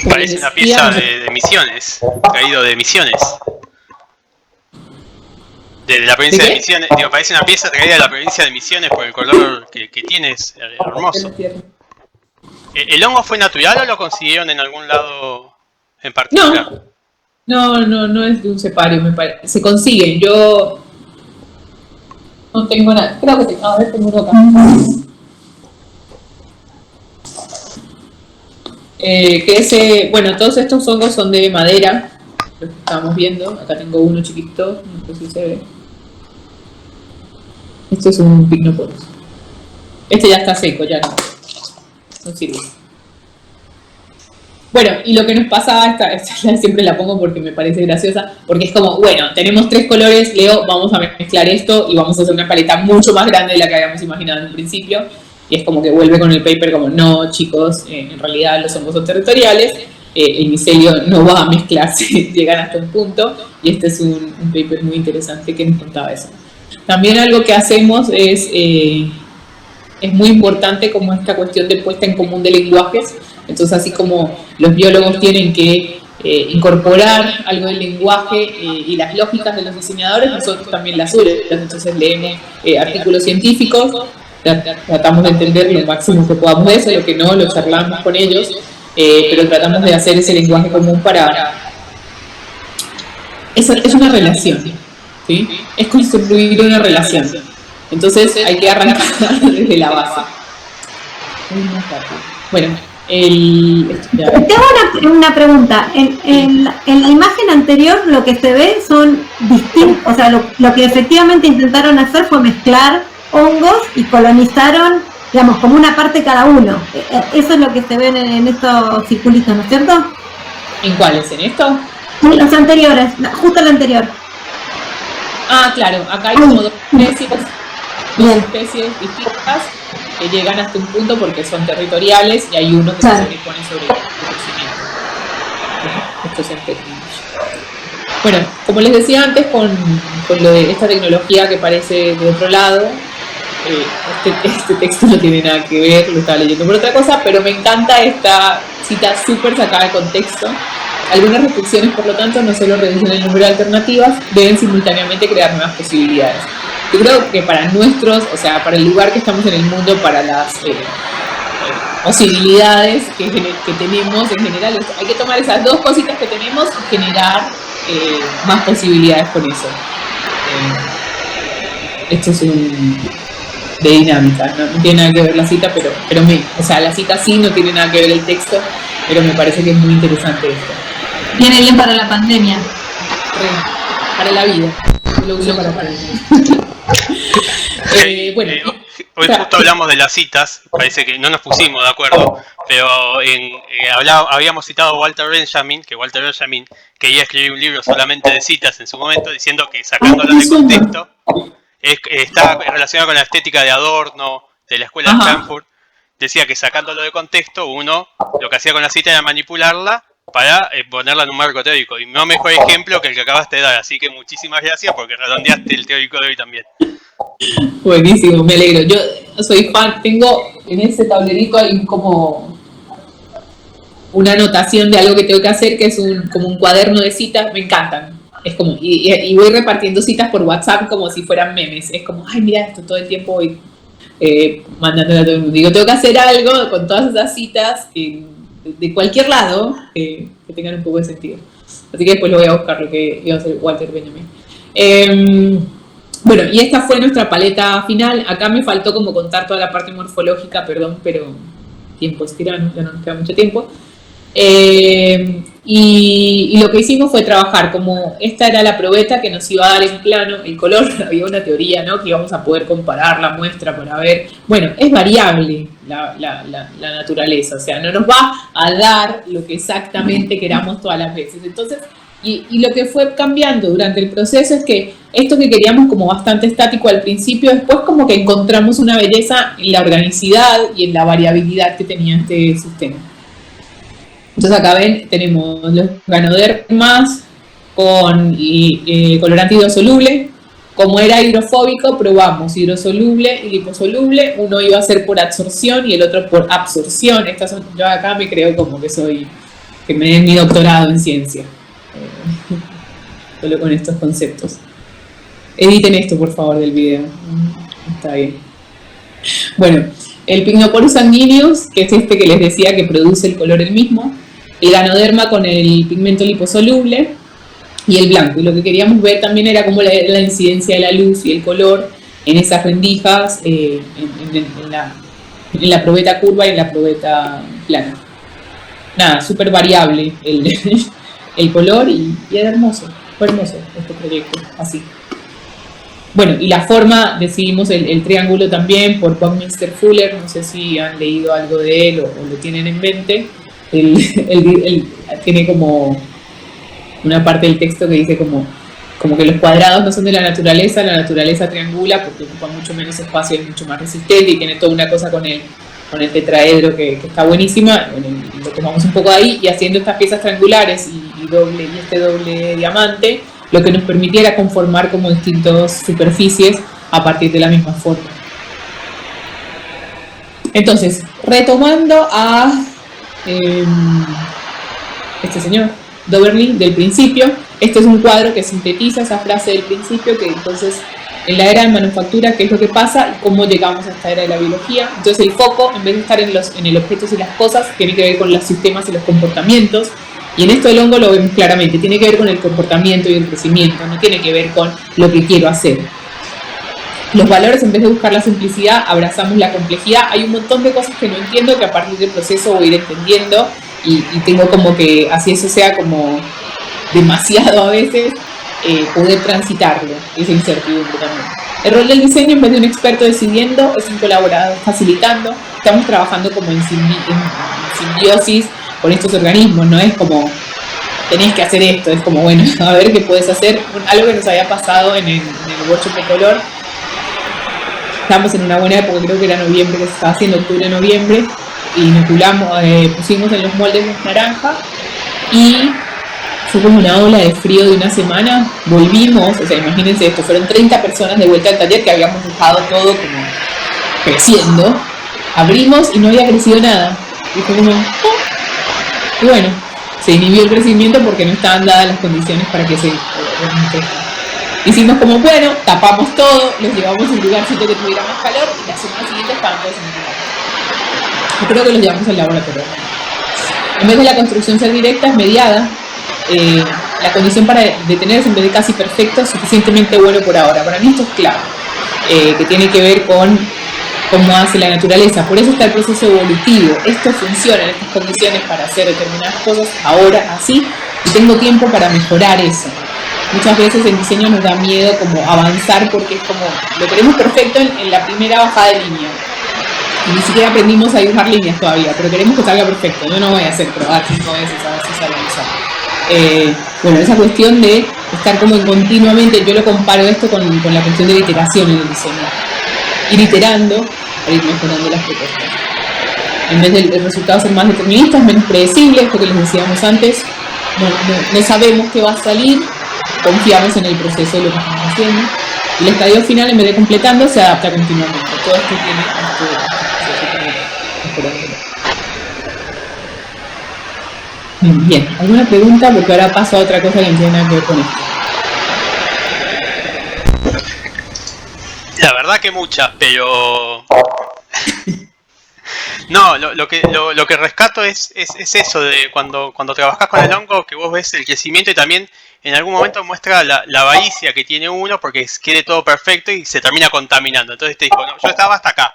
Parece una pieza de Misiones, traído de Misiones. De la provincia de Misiones, digo, parece una pieza traída de la provincia de Misiones por el color que tiene, es hermoso. ¿El hongo fue natural o lo consiguieron en algún lado en particular? No es de un cepario, me parece. Se consiguen, yo no tengo nada, creo que tengo uno acá. Bueno, todos estos hongos son de madera, los que estábamos viendo. Acá tengo uno chiquito, no sé si se ve. Este es un Pinnoporus. Este ya está seco, ya no sirve. Bueno, y lo que nos pasaba, esta siempre la pongo porque me parece graciosa, porque es como, bueno, tenemos 3 colores, Leo, vamos a mezclar esto y vamos a hacer una paleta mucho más grande de la que habíamos imaginado en un principio. Y es como que vuelve con el paper como, no, chicos, en realidad los hongos son territoriales, el micelio no va a mezclarse, llegan hasta un punto, y este es un paper muy interesante que nos contaba eso. También algo que hacemos es muy importante como esta cuestión de puesta en común de lenguajes. Entonces, así como los biólogos tienen que incorporar algo del lenguaje y las lógicas de los diseñadores, nosotros también las suyas. Entonces leemos artículos científicos, tratamos de entender lo máximo que podamos de eso, lo que no, lo charlamos con ellos, pero tratamos de hacer ese lenguaje común para... Es una relación, ¿sí? Es construir una relación. Entonces hay que arrancar desde la base. Bueno, tengo una pregunta. En la imagen anterior lo que se ve son distintos, o sea, lo que efectivamente intentaron hacer fue mezclar hongos y colonizaron, digamos, como una parte cada uno. Eso es lo que se ven en estos circulitos, ¿no es cierto? ¿En cuáles? ¿En esto? Los anteriores, justo el anterior. Ah, claro, acá hay como dos especies distintas que llegan hasta un punto porque son territoriales y hay uno que se sobrepone sobre el crecimiento. Estos son pequeños. Bueno, como les decía antes, con lo de esta tecnología que parece de otro lado, este texto no tiene nada que ver, lo estaba leyendo por otra cosa, pero me encanta esta cita súper sacada de contexto. Algunas restricciones, por lo tanto, no solo reducen el número de alternativas, deben simultáneamente crear nuevas posibilidades. Yo creo que para para el lugar que estamos en el mundo, para las posibilidades que tenemos en general, hay que tomar esas dos cositas que tenemos y generar más posibilidades con eso. Esto es de dinámica, no tiene nada que ver la cita, pero la cita sí no tiene nada que ver el texto, pero me parece que es muy interesante esto. Viene bien para la pandemia. Para la vida. Lo uso para la pandemia. Bueno, hoy justo hablamos de las citas, parece que no nos pusimos de acuerdo, pero habíamos citado a Walter Benjamin, que quería escribir un libro solamente de citas en su momento, diciendo que sacándolas de contexto está relacionado con la estética de Adorno, de la escuela de Frankfurt, decía que sacándolo de contexto, uno lo que hacía con la cita era manipularla para ponerla en un marco teórico. Y no mejor ejemplo que el que acabaste de dar. Así que muchísimas gracias porque redondeaste el teórico de hoy también. Buenísimo, me alegro. Yo soy fan, tengo en ese tablerito hay como una anotación de algo que tengo que hacer, que es como un cuaderno de citas, me encantan. Es como, y voy repartiendo citas por WhatsApp como si fueran memes. Es como, ay, mira esto, todo el tiempo voy mandándole a todo el mundo. Digo, tengo que hacer algo con todas esas citas de cualquier lado que tengan un poco de sentido. Así que después lo voy a buscar, lo que iba a hacer Walter Benjamin. Bueno, y esta fue nuestra paleta final. Acá me faltó como contar toda la parte morfológica, perdón, pero tiempo es tirano, ya no nos queda mucho tiempo. Y lo que hicimos fue trabajar como esta era la probeta que nos iba a dar en plano el color. Había una teoría, ¿no?, que íbamos a poder comparar la muestra para ver. Bueno, es variable la naturaleza, o sea, no nos va a dar lo que exactamente queramos todas las veces. Entonces, y lo que fue cambiando durante el proceso es que esto que queríamos como bastante estático al principio, después como que encontramos una belleza en la organicidad y en la variabilidad que tenía este sistema. Entonces acá ven, tenemos los ganodermas con colorante hidrosoluble. Como era hidrofóbico, probamos hidrosoluble y liposoluble. Uno iba a ser por absorción y el otro por absorción. Yo acá me creo como que me den mi doctorado en ciencia. Solo con estos conceptos. Editen esto, por favor, del video. Está bien. Bueno, el Pycnoporus sanguineus, que es este que les decía que produce el color el mismo. El ganoderma con el pigmento liposoluble y el blanco. Y lo que queríamos ver también era cómo la incidencia de la luz y el color en esas rendijas, en la probeta curva y en la probeta plana. Nada, súper variable el color y era hermoso. Fue hermoso este proyecto, así. Bueno, y la forma, decidimos el triángulo también por Buckminster Fuller. No sé si han leído algo de él o lo tienen en mente. Tiene como una parte del texto que dice como que los cuadrados no son de la naturaleza triangula porque ocupa mucho menos espacio y es mucho más resistente, y tiene toda una cosa con el tetraedro que está buenísima. Bueno, lo tomamos un poco de ahí, y haciendo estas piezas triangulares y este doble diamante, lo que nos permitiera conformar como distintas superficies a partir de la misma forma. Entonces, retomando a este señor Doberly del principio, este es un cuadro que sintetiza esa frase del principio, que entonces en la era de manufactura, qué es lo que pasa y cómo llegamos a esta era de la biología. Entonces el foco, en vez de estar en el objeto y las cosas, tiene que ver con los sistemas y los comportamientos, y en esto del hongo lo vemos claramente, tiene que ver con el comportamiento y el crecimiento, no tiene que ver con lo que quiero hacer. Los valores, en vez de buscar la simplicidad, abrazamos la complejidad. Hay un montón de cosas que no entiendo, que a partir del proceso voy a ir entendiendo, y tengo como que, así eso sea como demasiado a veces, poder transitarlo, esa incertidumbre también. El rol del diseño, en vez de un experto decidiendo, es un colaborador facilitando. Estamos trabajando como en simbiosis con estos organismos, no es como tenés que hacer esto, es como, bueno, a ver qué puedes hacer. Algo que nos había pasado en el workshop de color. Estamos en una buena época, creo que era noviembre, que se estaba haciendo, octubre-noviembre, y inoculamos, pusimos en los moldes de naranja, y fue como una ola de frío de una semana. Volvimos, o sea, imagínense esto, fueron 30 personas de vuelta al taller, que habíamos dejado todo como creciendo. Abrimos y no había crecido nada. Y fue como, oh. Y bueno, se inhibió el crecimiento porque no estaban dadas las condiciones para que se crezca. Hicimos como, bueno, tapamos todo, los llevamos a un lugarcito que tuviera más calor, y la semana siguiente estaban todos en el lugar. Yo creo que los llevamos al laboratorio. En vez de la construcción ser directa, es mediada. La condición para detenerse, en vez de casi perfecto, es suficientemente bueno por ahora. Para mí esto es clave, que tiene que ver con cómo hace la naturaleza. Por eso está el proceso evolutivo. Esto funciona en estas condiciones para hacer determinadas cosas ahora, así, y tengo tiempo para mejorar eso. Muchas veces el diseño nos da miedo como avanzar, porque es como, lo queremos perfecto en la primera bajada de línea. Y ni siquiera aprendimos a dibujar líneas todavía, pero queremos que salga perfecto. Yo no voy a hacer probar 5 veces a ver si sale mejor. Bueno, esa cuestión de estar como continuamente, yo lo comparo esto con la cuestión de la iteración en el diseño. Ir iterando para ir mejorando las propuestas. En vez del resultado ser más determinista, es menos predecible, esto que les decíamos antes, no sabemos qué va a salir, confiamos en el proceso de lo que estamos haciendo. Y el estadio final, en vez de completando, se adapta continuamente. Todo esto tiene Bien, ¿alguna pregunta? Porque ahora paso a otra cosa que no tiene nada que ver con esto. La verdad que muchas, pero... No, lo que rescato es eso de cuando trabajás con el hongo, que vos ves el crecimiento y también en algún momento muestra la avaricia que tiene uno porque quiere todo perfecto y se termina contaminando. Entonces te dijo, no, yo estaba hasta acá.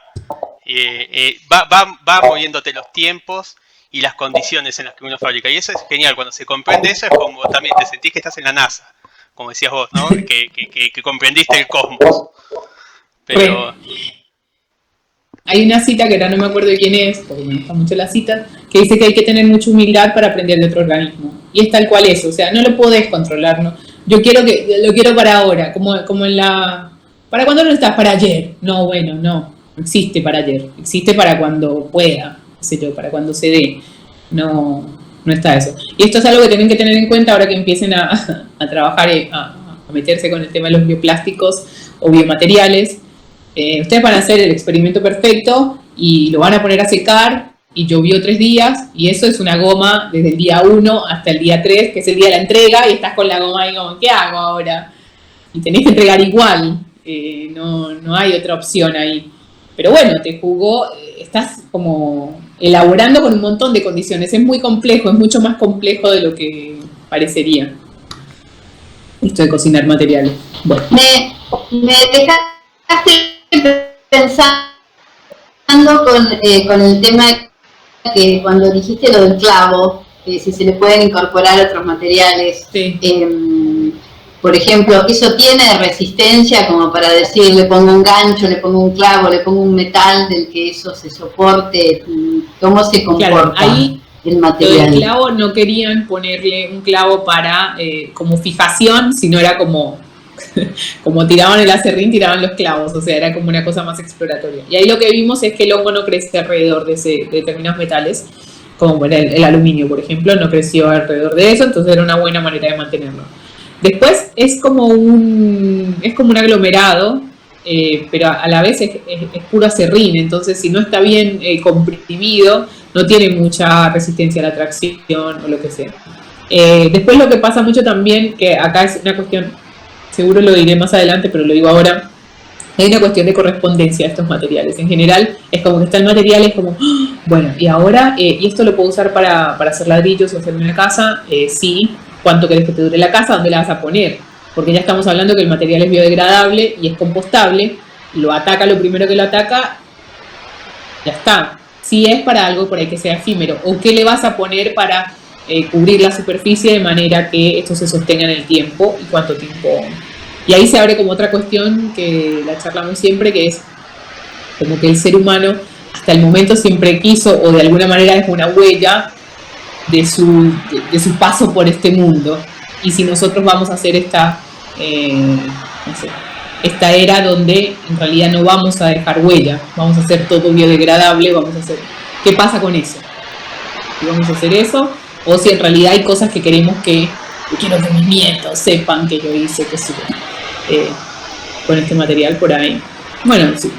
Va moviéndote los tiempos y las condiciones en las que uno fabrica. Y eso es genial, cuando se comprende eso es como también te sentís que estás en la NASA, como decías vos, ¿no? Que comprendiste el cosmos. Pero... Hay una cita que ahora no me acuerdo de quién es, porque me gusta mucho la cita, que dice que hay que tener mucha humildad para aprender de otro organismo. Y es tal cual eso, o sea, no lo podés controlar, ¿no? Lo quiero para ahora, como en la... ¿Para cuándo no estás? Para ayer. No, bueno, no existe para ayer, existe para cuando pueda, qué sé yo, para cuando se dé. No está eso. Y esto es algo que tienen que tener en cuenta ahora que empiecen a trabajar, a meterse con el tema de los bioplásticos o biomateriales. Ustedes van a hacer el experimento perfecto y lo van a poner a secar y llovió 3 días y eso es una goma desde el día 1 hasta el día 3, que es el día de la entrega, y estás con la goma ahí como, ¿qué hago ahora? Y tenés que entregar igual, no hay otra opción ahí. Pero bueno, te jugó, estás como elaborando con un montón de condiciones, es muy complejo, es mucho más complejo de lo que parecería esto de cocinar materiales. Bueno. Me dejaste pensando con el tema que cuando dijiste lo del clavo, si se le pueden incorporar otros materiales, sí. Por ejemplo, ¿eso tiene resistencia como para decir, le pongo un gancho, le pongo un clavo, le pongo un metal del que eso se soporte? ¿Cómo se comporta? Claro, ahí el material? El clavo no querían ponerle un clavo para como fijación, sino era como tiraban el acerrín, tiraban los clavos, o sea, era como una cosa más exploratoria. Y ahí lo que vimos es que el hongo no crece alrededor de determinados metales, como el aluminio, por ejemplo, no creció alrededor de eso, entonces era una buena manera de mantenerlo. Después es como un aglomerado, pero a la vez es puro acerrín, entonces si no está bien comprimido, no tiene mucha resistencia a la tracción o lo que sea. Después lo que pasa mucho también, que acá es una cuestión, seguro lo diré más adelante, pero lo digo ahora, hay una cuestión de correspondencia a estos materiales. En general, es como que está el material, es como, bueno, y ahora, y esto lo puedo usar para hacer ladrillos o hacerme una casa, sí. ¿Cuánto querés que te dure la casa? ¿Dónde la vas a poner? Porque ya estamos hablando que el material es biodegradable y es compostable, lo ataca lo primero que lo ataca, ya está. Si es para algo por ahí que sea efímero, o qué le vas a poner para cubrir la superficie de manera que esto se sostenga en el tiempo y cuánto tiempo. Y ahí se abre como otra cuestión que la charlamos siempre, que es como que el ser humano hasta el momento siempre quiso, o de alguna manera es una huella de su paso por este mundo. Y si nosotros vamos a hacer esta era donde en realidad no vamos a dejar huella, vamos a hacer todo biodegradable, vamos a hacer, ¿qué pasa con eso? ¿Y vamos a hacer eso? O si en realidad hay cosas que queremos que quiero que mis nietos sepan que yo hice, que sí, con este material por ahí. Bueno, si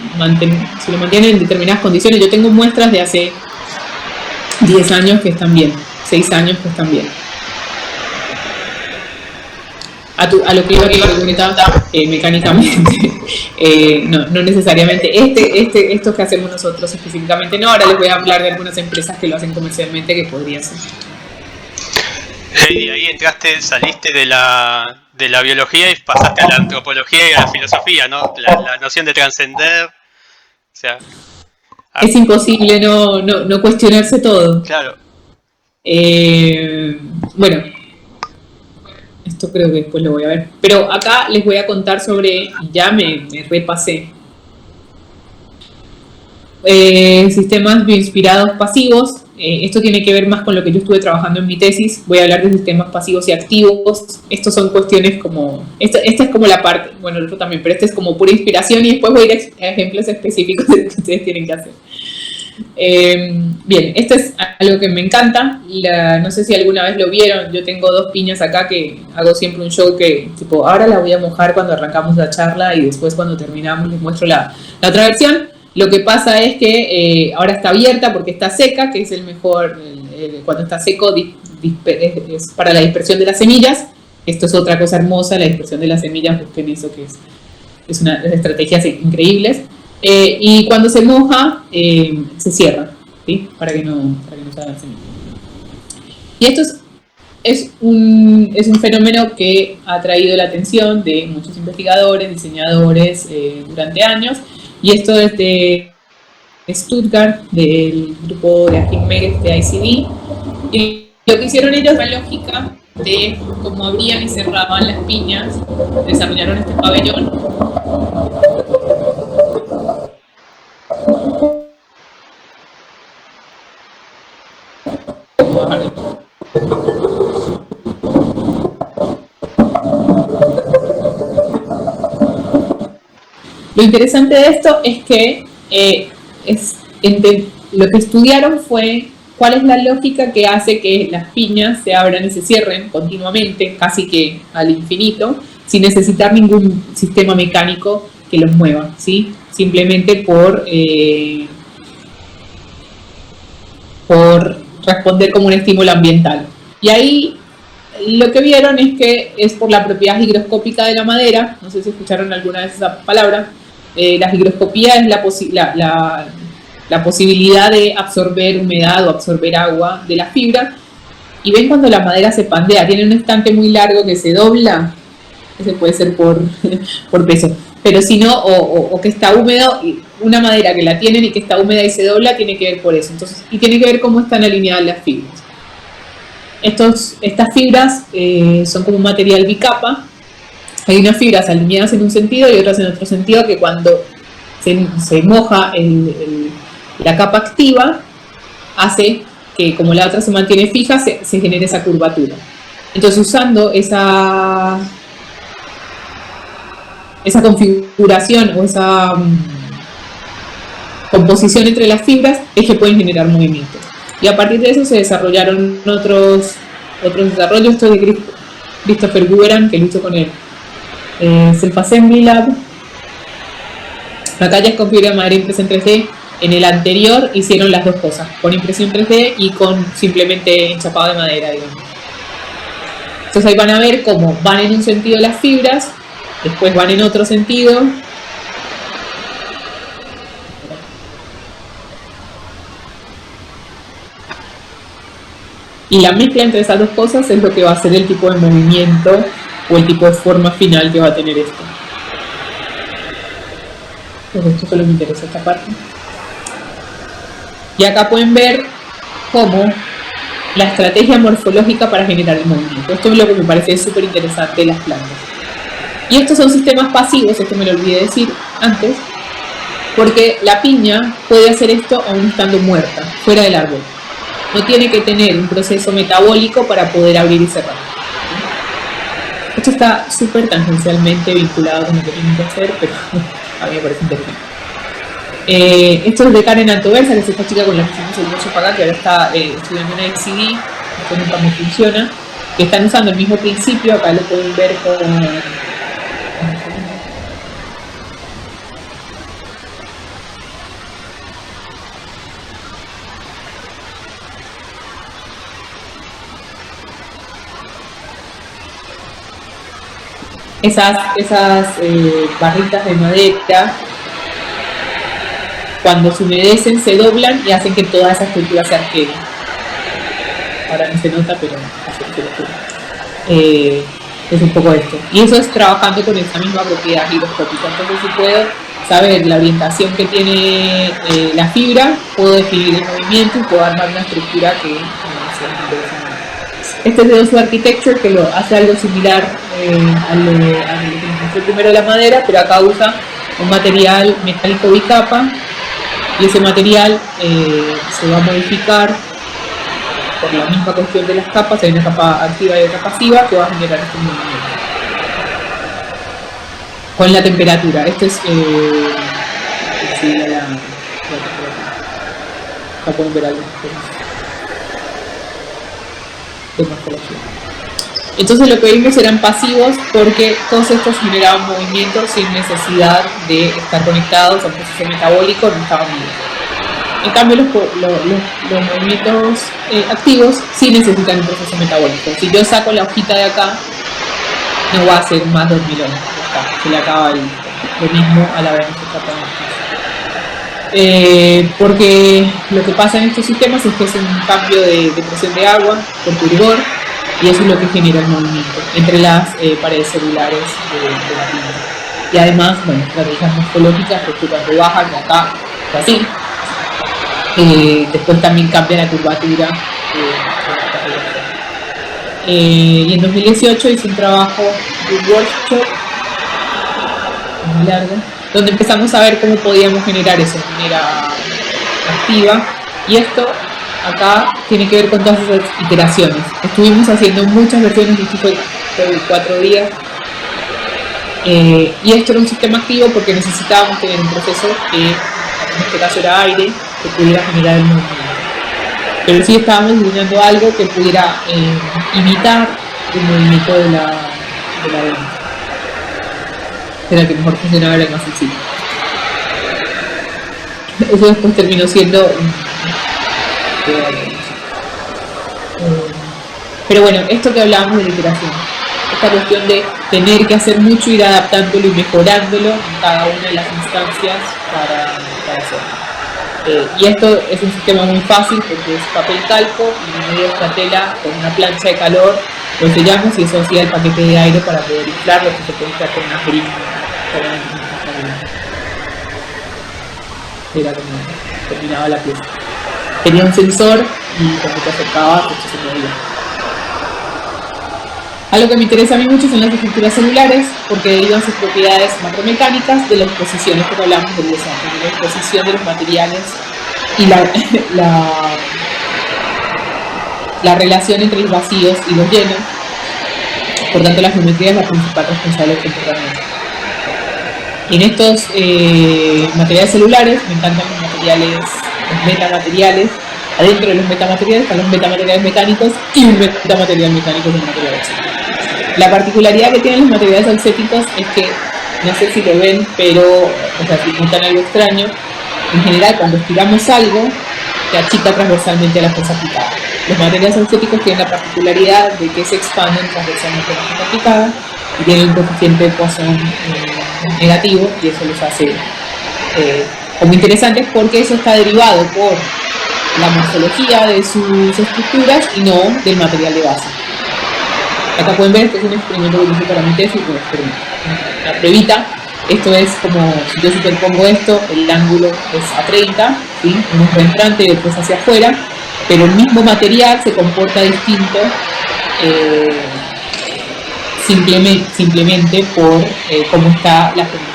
lo mantienen en determinadas condiciones, yo tengo muestras de hace 10 años que están bien, 6 años que están bien. A lo que iba a preguntar mecánicamente, no necesariamente esto que hacemos nosotros específicamente, no. Ahora les voy a hablar de algunas empresas que lo hacen comercialmente que podría ser. Heidi, ahí saliste de la biología y pasaste a la antropología y a la filosofía, ¿no? La noción de trascender, o sea... Es imposible no cuestionarse todo. Claro. Bueno, esto creo que después lo voy a ver. Pero acá les voy a contar sobre, ya me repasé, sistemas bioinspirados pasivos. Esto tiene que ver más con lo que yo estuve trabajando en mi tesis. Voy a hablar de sistemas pasivos y activos. Estos son cuestiones como... Esta es como la parte... Bueno, el otro también, pero este es como pura inspiración y después voy a ir a ejemplos específicos de lo que ustedes tienen que hacer. Bien, esto es algo que me encanta. No sé si alguna vez lo vieron. Yo tengo 2 piñas acá que hago siempre un show que, tipo, ahora la voy a mojar cuando arrancamos la charla y después cuando terminamos les muestro la otra versión. Lo que pasa es que ahora está abierta porque está seca, que es el mejor, cuando está seco es para la dispersión de las semillas. Esto es otra cosa hermosa, la dispersión de las semillas, busquen eso que es una de las estrategias increíbles. Y cuando se moja, se cierra, ¿sí? Para que no se hagan semillas. Y esto es un fenómeno que ha traído la atención de muchos investigadores, diseñadores durante años. Y esto es de Stuttgart, del grupo de Achim Meret de ICD. Y lo que hicieron ellos fue la lógica de cómo abrían y cerraban las piñas. Desarrollaron este pabellón. Lo interesante de esto es que lo que estudiaron fue cuál es la lógica que hace que las piñas se abran y se cierren continuamente, casi que al infinito, sin necesitar ningún sistema mecánico que los mueva, ¿sí? Simplemente por responder como un estímulo ambiental. Y ahí lo que vieron es que es por la propiedad higroscópica de la madera. No sé si escucharon alguna vez esa palabra. La higroscopía es la posibilidad de absorber humedad o absorber agua de la fibra. Y ven cuando la madera se pandea, tiene un estante muy largo que se dobla. Ese puede ser por peso. Pero si no, o que está húmedo, una madera que la tienen y que está húmeda y se dobla, tiene que ver por eso. Entonces, y tiene que ver cómo están alineadas las fibras. Estas fibras son como un material bicapa. Hay unas fibras alineadas en un sentido y otras en otro sentido, que cuando se moja la capa activa, hace que, como la otra se mantiene fija, se genere esa curvatura. Entonces, usando esa configuración o esa composición entre las fibras, es que pueden generar movimiento. Y a partir de eso se desarrollaron otros desarrollos. Esto de Christopher Gueran, que lo hizo con el Self Assembly Lab. Acá ya es con fibra de madera impresa en 3D. En el anterior hicieron las dos cosas, con impresión 3D y con simplemente enchapado de madera, digamos. Entonces ahí van a ver cómo van en un sentido las fibras, después van en otro sentido. Y la mezcla entre esas dos cosas es lo que va a ser el tipo de movimiento o el tipo de forma final que va a tener esto. Pues esto solo me interesa esta parte. Y acá pueden ver cómo la estrategia morfológica para generar el movimiento. Esto es lo que me parece súper interesante de las plantas. Y estos son sistemas pasivos, esto me lo olvidé decir antes, porque la piña puede hacer esto aún estando muerta, fuera del árbol. No tiene que tener un proceso metabólico para poder abrir y cerrar. Esto está súper tangencialmente vinculado con lo que tienen que hacer, pero a mí me parece interesante. Esto es de Karen Antoversa, que es esta chica con la que hicimos el curso para acá, que ahora está estudiando en ICD, esto nunca me funciona, que están usando el mismo principio. Acá lo pueden ver con... esas barritas de madera, cuando se humedecen, se doblan y hacen que toda esa estructura se arquee. Ahora no se nota, pero es un poco esto. Y eso es trabajando con esa misma propiedad higroscópica. Entonces, si puedo saber la orientación que tiene la fibra, puedo definir el movimiento y puedo armar una estructura que sea interesante. Este es de Osu Architecture, que lo hace algo similar a lo que nos mostré primero de la madera, pero acá usa un material metálico bicapa, y ese material se va a modificar por la misma cuestión de las capas. Hay una capa activa y otra pasiva que va a generar este movimiento con la temperatura. Esto es la temperatura. Acá pueden ver algunas cosas de morfología. Entonces lo que vimos eran pasivos porque todos estos generaban movimientos sin necesidad de estar conectados a un proceso metabólico, no estaban vivos. En cambio los movimientos activos sí necesitan un proceso metabólico. Si yo saco la hojita de acá, no va a ser más dormilón, se le acaba lo mismo a la vez porque lo que pasa en estos sistemas es que es un cambio de presión de agua por turgor, y eso es lo que genera el movimiento entre las paredes celulares de la piel. Y además, bueno, las reglas morfológicas, que cuando bajan de acá, así, después también cambia la curvatura. Y en 2018 hice un trabajo de un workshop muy largo, donde empezamos a ver cómo podíamos generar eso de manera activa, y esto acá tiene que ver con todas esas iteraciones. Estuvimos haciendo muchas versiones, esto fue 4 días, y esto era un sistema activo porque necesitábamos tener un proceso que en este caso era aire, que pudiera generar el movimiento. Pero sí estábamos diseñando algo que pudiera imitar el movimiento de la vena. Era el que mejor funcionaba, era el más sencillo. Eso después terminó siendo pero bueno, esto que hablábamos de la iteración, esta cuestión de tener que hacer mucho, ir adaptándolo y mejorándolo en cada una de las instancias para hacerlo. Y esto es un sistema muy fácil porque es papel calco y en medio de esta tela con una plancha de calor lo sellamos, y eso hacía el paquete de aire para poder inflarlo, que se puede inflar con una jeringa. Era como terminaba la pieza. Tenía un sensor y cuando te acercaba, pues se movía. Algo que me interesa a mí mucho son las estructuras celulares, porque derivan sus propiedades macromecánicas de la exposición, esto que hablamos del desastre, de la exposición de los materiales y la relación entre los vacíos y los llenos. Por tanto, la geometría es la principal responsable del comportamiento. Y en estos materiales celulares me encantan los metamateriales. Adentro de los metamateriales están los metamateriales mecánicos y un metamaterial mecánico de un material auxético. La particularidad que tienen los materiales auxéticos es que, no sé si lo ven, pero, o sea, si notan algo extraño, en general cuando estiramos algo, se achica transversalmente a la fuerza aplicada. Los materiales auxéticos tienen la particularidad de que se expanden transversalmente a la fuerza aplicada y tienen un coeficiente de Poisson negativo, y eso los hace como interesantes porque eso está derivado por la morfología de sus estructuras y no del material de base. Acá pueden ver, este es un experimento que hice para mi tesis, una pruebita. Esto es como, si yo superpongo esto, el ángulo es a 30, ¿sí? Uno es entrante y después hacia afuera, pero el mismo material se comporta distinto simplemente por cómo está la geometría.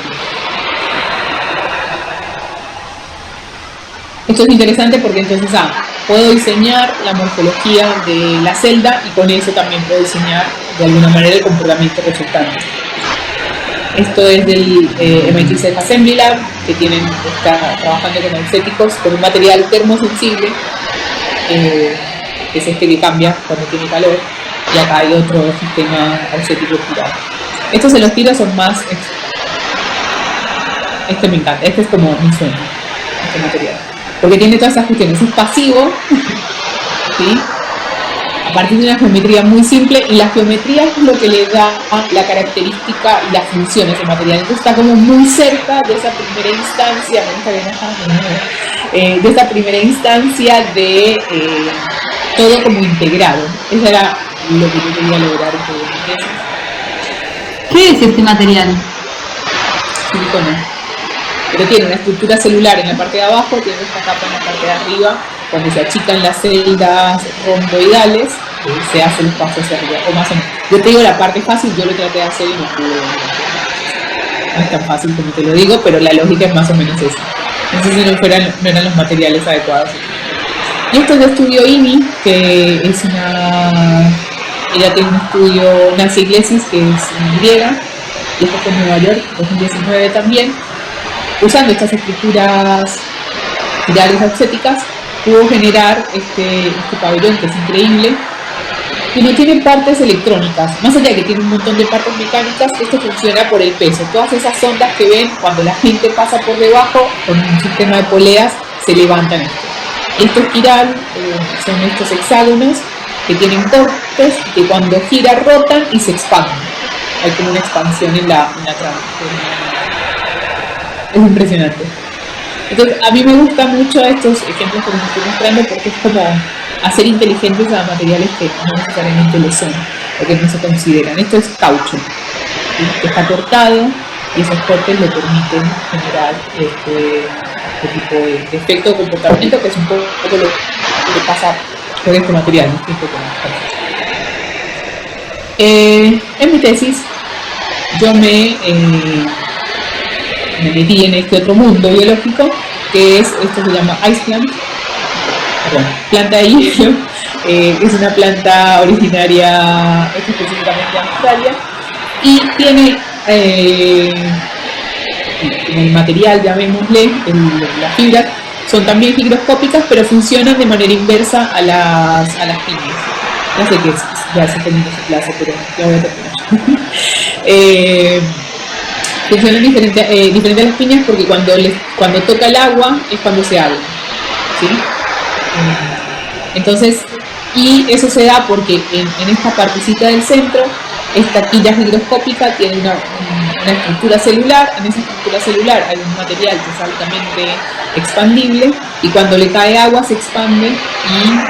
Esto es interesante porque entonces puedo diseñar la morfología de la celda y con eso también puedo diseñar de alguna manera el comportamiento resultante. Esto es del MIT Self Assembly Lab, que está trabajando con auxéticos con un material termosensible, que es este que cambia cuando tiene calor, y acá hay otro sistema auxético girado. Estos en los tiros son más... Este me encanta, este es como mi sueño, este material. Porque tiene todas esas cuestiones, es pasivo, ¿sí? A partir de una geometría muy simple, y la geometría es lo que le da la característica y la función a ese material. Entonces está como muy cerca de esa primera instancia, de todo como integrado. Eso era lo que yo quería lograr en todo mi tesis. ¿Qué es este material? Silicona. Pero tiene una estructura celular en la parte de abajo, tiene esta capa en la parte de arriba. Cuando se achican las celdas romboidales, se hace el paso hacia arriba, o más o menos. Yo te digo la parte fácil, yo lo traté de hacer y no pude. No es tan fácil como te lo digo, pero la lógica es más o menos esa. Entonces no eran los materiales adecuados. Y esto es de estudio IMI, que es ella tiene un estudio, Nancy Iglesias, que es griega, y esto fue en Nueva York, 2019 también, usando estas estructuras girales auxéticas, pudo generar este pabellón que es increíble, que no tiene partes electrónicas, más allá de que tiene un montón de partes mecánicas. Esto funciona por el peso. Todas esas ondas que ven cuando la gente pasa por debajo, con un sistema de poleas, se levantan esto. Y esto espiral son estos hexágonos que tienen cortes y que cuando gira rotan y se expanden. Hay como una expansión en la trama. Es impresionante. Entonces, a mí me gustan mucho estos ejemplos que les estoy mostrando porque es como hacer inteligentes a materiales que no necesariamente lo son o que no se consideran. Esto es caucho, ¿sí? Que está cortado y esos cortes le permiten generar este tipo de efecto de comportamiento, que es un poco lo que pasa con este material, ¿no? En mi tesis yo me metí en este otro mundo biológico, que es, esto se llama ice plant, planta de hielo. Es una planta originaria específicamente de Australia y tiene el material, llamémosle, las fibras, son también higroscópicas, pero funcionan de manera inversa a las piñas. Ya sé que ya se terminó su clase, pero ya voy a terminar. Funcionan diferente a las piñas porque cuando toca el agua es cuando se abre, ¿sí? Entonces, y eso se da porque en esta partecita del centro, esta quilla higroscópica tiene una estructura celular. En esa estructura celular hay un material que es altamente expandible y cuando le cae agua se expande y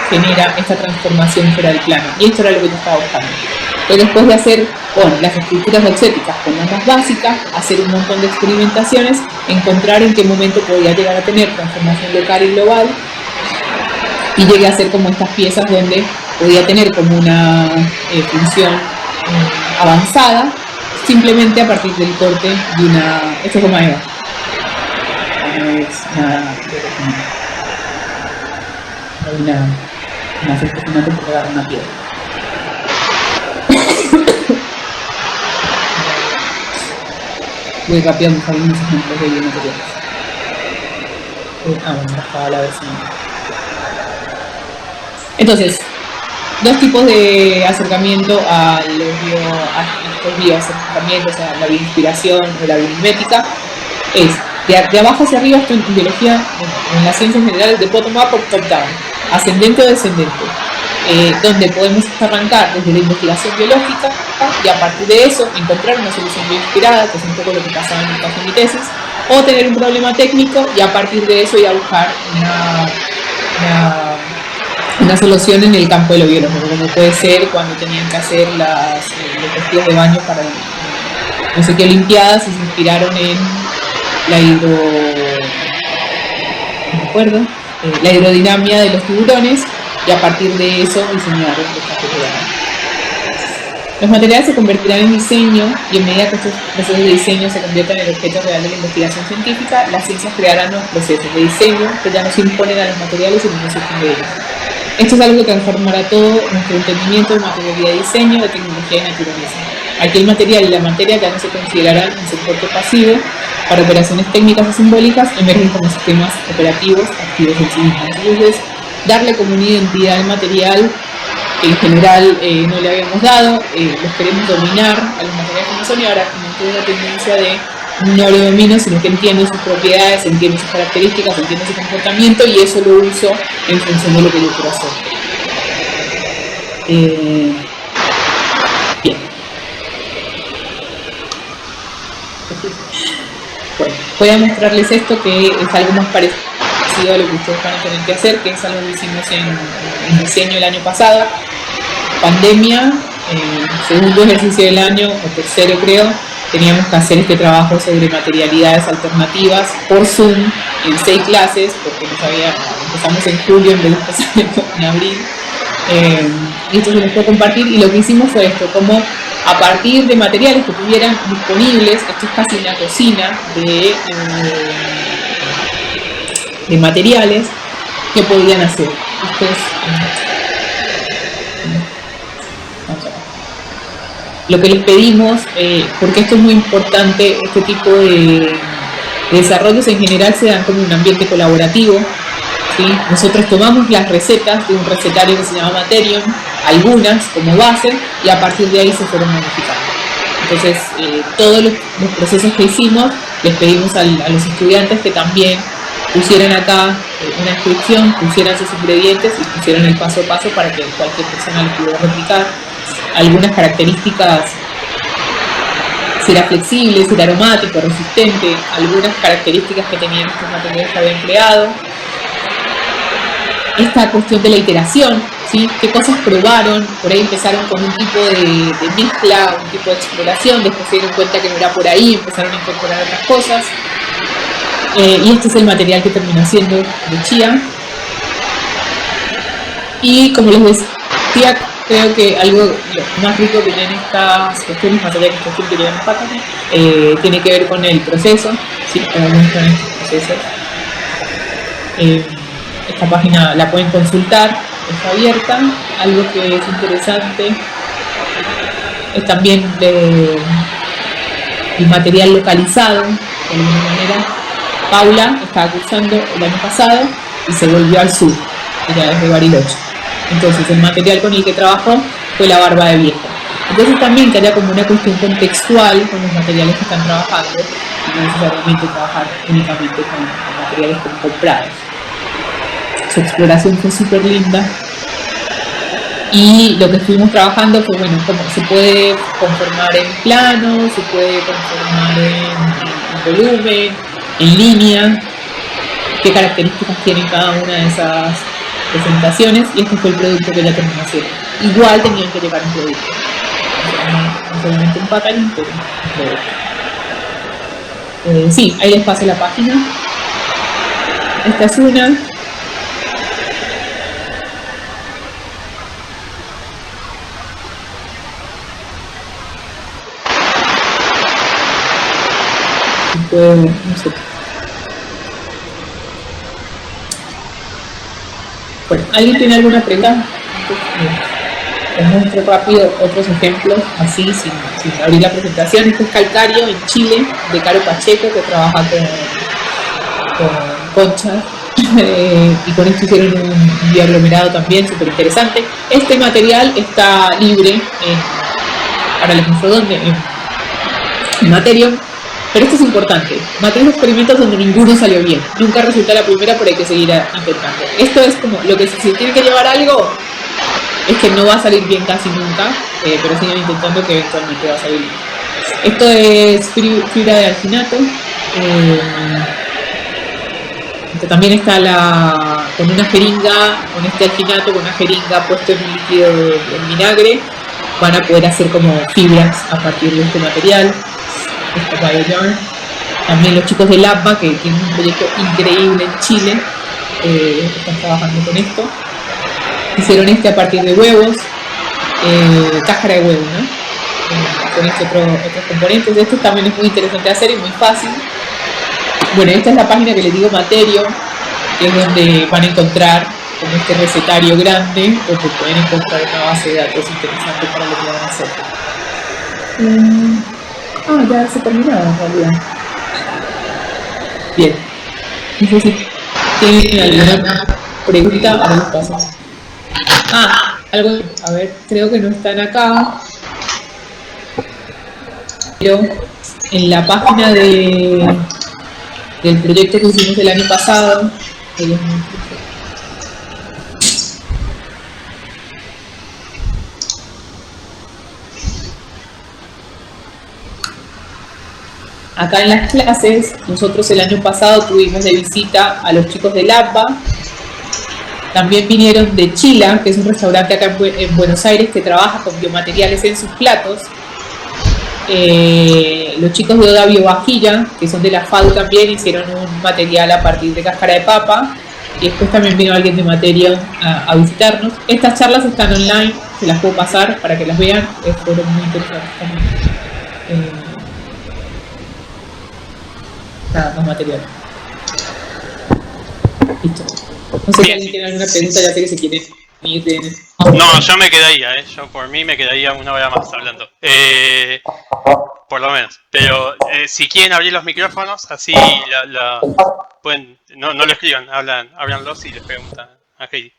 genera esta transformación fuera del plano. Y esto era lo que yo estaba buscando. Entonces, después de hacer con las estructuras auxéticas con las más básicas, hacer un montón de experimentaciones, encontrar en qué momento podía llegar a tener transformación local y global, y llegué a hacer como estas piezas donde podía tener como una función avanzada, simplemente a partir del corte de una... Esto es goma eva. No es nada de una acercamiento por pegar una piedra. Voy rápido a buscar unos ejemplos de biomateriales. Bueno, bajaba la versión. Entonces, dos tipos de acercamiento a estos bioacercamientos, a la bioinspiración o la biomimética, es de abajo hacia arriba. Esto en biología, en las ciencias generales, de bottom-up o top-down, ascendente o descendente, donde podemos arrancar desde la investigación biológica y a partir de eso encontrar una solución bioinspirada, que es un poco lo que pasaba en el caso de mi tesis, o tener un problema técnico y a partir de eso ir a buscar una solución en el campo de lo biológico, como puede ser cuando tenían que hacer los vestidos de baño para no sé qué olimpiadas y se inspiraron en la hidrodinamia de los tiburones y a partir de eso diseñaron los trajes de baño. Los materiales se convertirán en diseño y en medida que estos procesos de diseño se conviertan en objeto real de la investigación científica, las ciencias crearán nuevos procesos de diseño que ya no se imponen a los materiales sino que surgen de ellos. Esto es algo que transformará todo nuestro entendimiento de materialidad y diseño, de tecnología y naturaleza. Aquí el material y la materia ya no se considerarán un soporte pasivo para operaciones técnicas o simbólicas, emergen como sistemas operativos activos en sí mismos. Entonces, darle como una identidad al material que en general no le habíamos dado, los queremos dominar a los materiales como son y ahora como toda una tendencia de no lo domino, sino que entiendo sus propiedades, entiendo sus características, entiendo su comportamiento y eso lo uso en función de lo que yo quiero hacer. Bien. Bueno, voy a mostrarles esto que es algo más parecido a lo que ustedes van a tener que hacer, que es algo que hicimos en diseño el año pasado. Pandemia, segundo ejercicio del año, o tercero creo, teníamos que hacer este trabajo sobre materialidades alternativas por Zoom en 6 clases, porque empezamos en julio en vez de empezar en abril. Y esto se les puedo compartir y lo que hicimos fue esto, como a partir de materiales que tuvieran disponibles, esto es casi una cocina de materiales que podían hacer. Esto es, lo que les pedimos, porque esto es muy importante, este tipo de desarrollos en general se dan como un ambiente colaborativo, ¿sí? Nosotros tomamos las recetas de un recetario que se llama Materion, algunas como base, y a partir de ahí se fueron modificando. Entonces, todos los procesos que hicimos, les pedimos a los estudiantes que también pusieran acá una descripción, pusieran sus ingredientes y pusieran el paso a paso para que cualquier persona lo pudiera replicar. Algunas características, si era flexible, si era aromático, resistente, algunas características que tenían estos materiales que había empleado. Esta cuestión de la iteración, ¿sí? ¿Qué cosas probaron? Por ahí empezaron con un tipo de mezcla, un tipo de exploración, después se dieron cuenta que no era por ahí, empezaron a incorporar otras cosas. Y este es el material que terminó siendo de chía. Y como les decía, creo que algo más rico que tienen estas cuestiones, más allá de que esta gente tiene empate, tiene que ver con el proceso, ¿sí? Cómo muestran estos procesos. Esta página la pueden consultar, está abierta. Algo que es interesante es también el material localizado, de alguna manera. Paula estaba cursando el año pasado y se volvió al sur, ella es de Bariloche. Entonces el material con el que trabajó fue la barba de viejo. Entonces también que haya como una cuestión contextual con los materiales que están trabajando y no necesariamente trabajar únicamente con materiales comprados. Su exploración fue súper linda y lo que estuvimos trabajando fue, bueno, cómo se puede conformar en plano, se puede conformar en volumen, en línea, qué características tienen cada una de esas presentaciones, y este fue el producto que ya terminó haciendo. Igual tenían que llevar un producto, no solamente un packaging, pero un producto. Sí, ahí les paso la página. Esta es una. No sé. Bueno, ¿alguien tiene alguna pregunta? Les muestro rápido otros ejemplos, así, sin abrir la presentación. Este es Calcario en Chile, de Caro Pacheco, que trabaja con conchas. Y con esto hicieron un biaglomerado también, súper interesante. Este material está libre, ahora les muestro dónde, en Materion. Pero esto es importante, materiales experimentos donde ninguno salió bien, nunca resulta la primera, pero hay que seguir intentando. Esto es como lo que si tiene que llevar algo, es que no va a salir bien casi nunca, pero siguen intentando que eventualmente va a salir bien. Esto es fibra de alginato, también está con una jeringa, con este alginato, con una jeringa puesto en un líquido en vinagre, van a poder hacer como fibras a partir de este material. También los chicos del ABBA, que tienen un proyecto increíble en Chile, están trabajando con esto. Hicieron este a partir de huevos, cáscara de huevo, ¿no? Con otros componentes. Esto también es muy interesante de hacer y muy fácil. Bueno, esta es la página que les digo, Materio, que es donde van a encontrar como este recetario grande, donde pueden encontrar una base de datos interesante para lo que van a hacer. Ya se terminó en realidad. Bien. No sé si tienen alguna pregunta. Ahora les paso. Algo. A ver, creo que no están acá. Pero en la página del proyecto que hicimos el año pasado, acá en las clases, nosotros el año pasado tuvimos de visita a los chicos del ABBA, también vinieron de Chila, que es un restaurante acá en Buenos Aires que trabaja con biomateriales en sus platos, los chicos de Oda Biovajilla, que son de la FADU también, hicieron un material a partir de cáscara de papa, y después también vino alguien de Materion a visitarnos. Estas charlas están online, se las puedo pasar para que las vean, fueron muy interesantes también. Más material. Listo. No sé si alguien tiene alguna pregunta, ya sé que se quiere ir de... No, yo me quedaría, yo por mí me quedaría una hora más hablando. por lo menos. Pero si quieren abrir los micrófonos, así pueden, no lo escriban, ábranlos y les preguntan a Heidi.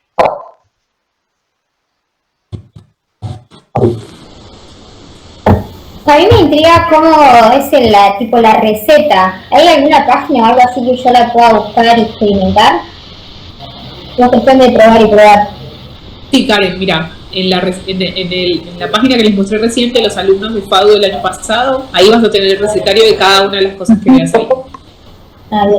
A mí me intriga cómo es la receta. ¿Hay alguna página o algo así que yo la pueda buscar y experimentar? No es cuestión de probar y probar. Sí, Karen, mira, en la página que les mostré reciente, los alumnos de FADU del año pasado, ahí vas a tener el recetario de cada una de las cosas que veas ahí.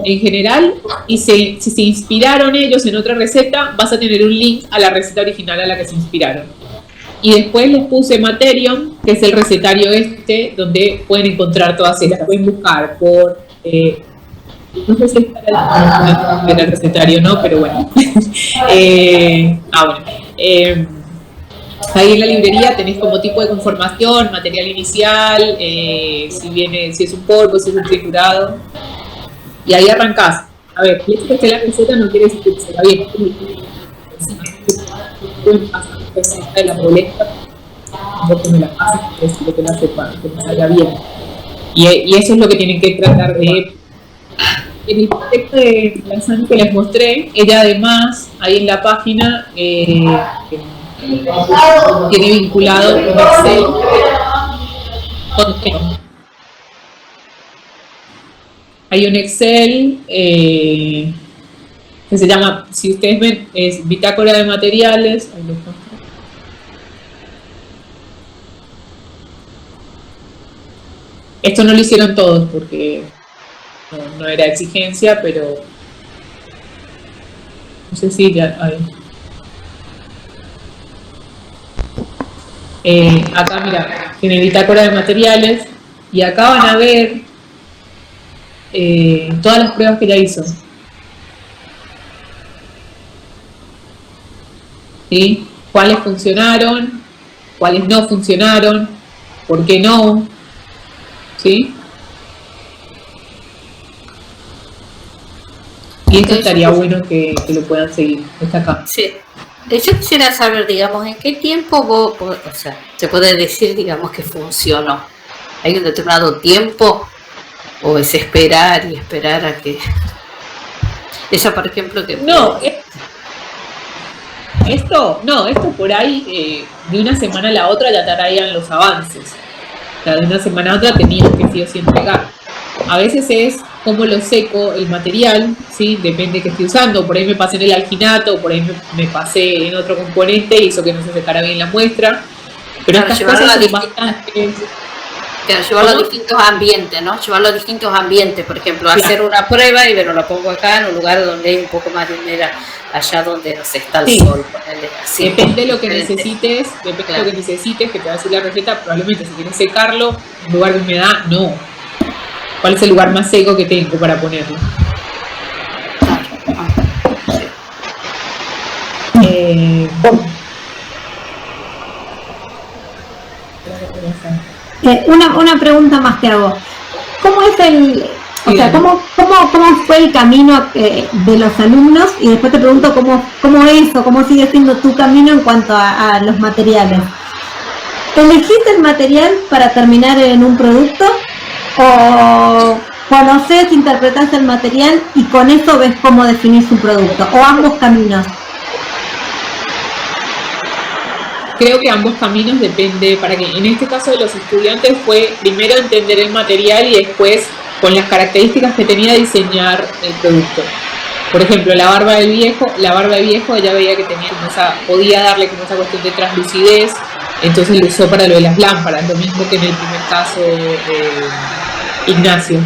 En general, y si se inspiraron ellos en otra receta, vas a tener un link a la receta original a la que se inspiraron. Y después les puse Materion, que es el recetario donde pueden encontrar todas estas. Pueden buscar por... no sé si es para el recetario, ¿no? Pero bueno. Ahí en la librería tenés como tipo de conformación, material inicial, si es un polvo, si es un triturado. Y ahí arrancás. A ver, que esté la receta no quiere decir que se la bien. De la boleta, porque me la pasen, es lo que la sepa, que me salga bien. Y eso es lo que tienen que tratar de. En el proyecto de la Sani que les mostré, ella además, ahí en la página, tiene vinculado un Excel hay un Excel que se llama, si ustedes ven, es bitácora de materiales. Ahí lo muestro. Esto no lo hicieron todos porque no era exigencia, pero no sé si ya acá mira, tiene bitácora de materiales y acá van a ver todas las pruebas que ya hizo. ¿Sí? ¿Cuáles funcionaron? ¿Cuáles no funcionaron? ¿Por qué no? ¿Sí? Y esto estaría bueno que lo puedan seguir. Está acá. Sí. Yo quisiera saber, digamos, en qué tiempo vos, o sea, se puede decir, digamos, que funcionó. ¿Hay un determinado tiempo? ¿O es esperar y esperar a que... Ella, por ejemplo, que... No, esto por ahí, de una semana a la otra ya traían los avances. O sea, de una semana a otra tenían que sí o sí entregar. A veces es como lo seco el material, ¿sí? Depende de qué estoy usando. Por ahí me pasé en el alginato, por ahí me pasé en otro componente y hizo que no se secara bien la muestra. Pero estas cosas son bastante... Claro, llevarlo a distintos ambientes, ¿no? Llevarlo a distintos ambientes, por ejemplo, hacer una prueba y bueno, la pongo acá en un lugar donde hay un poco más de humedad, allá donde no sé, está el sol, ponerle así. Depende de lo que necesites, que te va a decir la receta, probablemente si quieres secarlo en lugar de humedad, no. ¿Cuál es el lugar más seco que tengo para ponerlo? Una pregunta más que hago. ¿Cómo es cómo fue el camino de los alumnos? Y después te pregunto cómo sigue siendo tu camino en cuanto a los materiales. ¿Elegiste el material para terminar en un producto? ¿O conoces, interpretás el material y con eso ves cómo definís un producto? ¿O ambos caminos? Creo que ambos caminos depende, para que en este caso de los estudiantes fue primero entender el material y después con las características que tenía diseñar el producto. Por ejemplo, la barba de viejo ella veía que tenía podía darle como esa cuestión de translucidez, entonces lo usó para lo de las lámparas, lo mismo que en el primer caso Ignacio.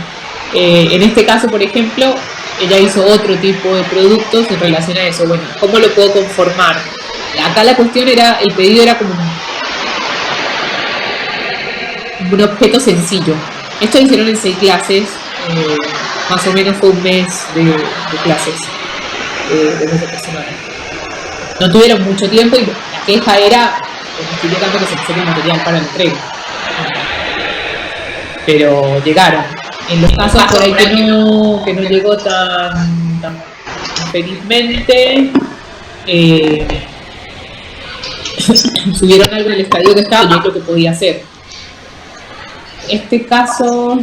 En este caso, por ejemplo, ella hizo otro tipo de productos en relación a eso. Bueno, ¿cómo lo puedo conformar? Acá la cuestión el pedido era como un objeto sencillo. Esto lo hicieron en 6 clases, más o menos fue un mes de clases de personal. No tuvieron mucho tiempo y la queja era, estoy llegando que se excede el material para la entrega. Pero llegaron. En los casos por ahí que no llegó tan felizmente, subieron algo en el estadio que estaba y yo creo que podía hacer. este caso,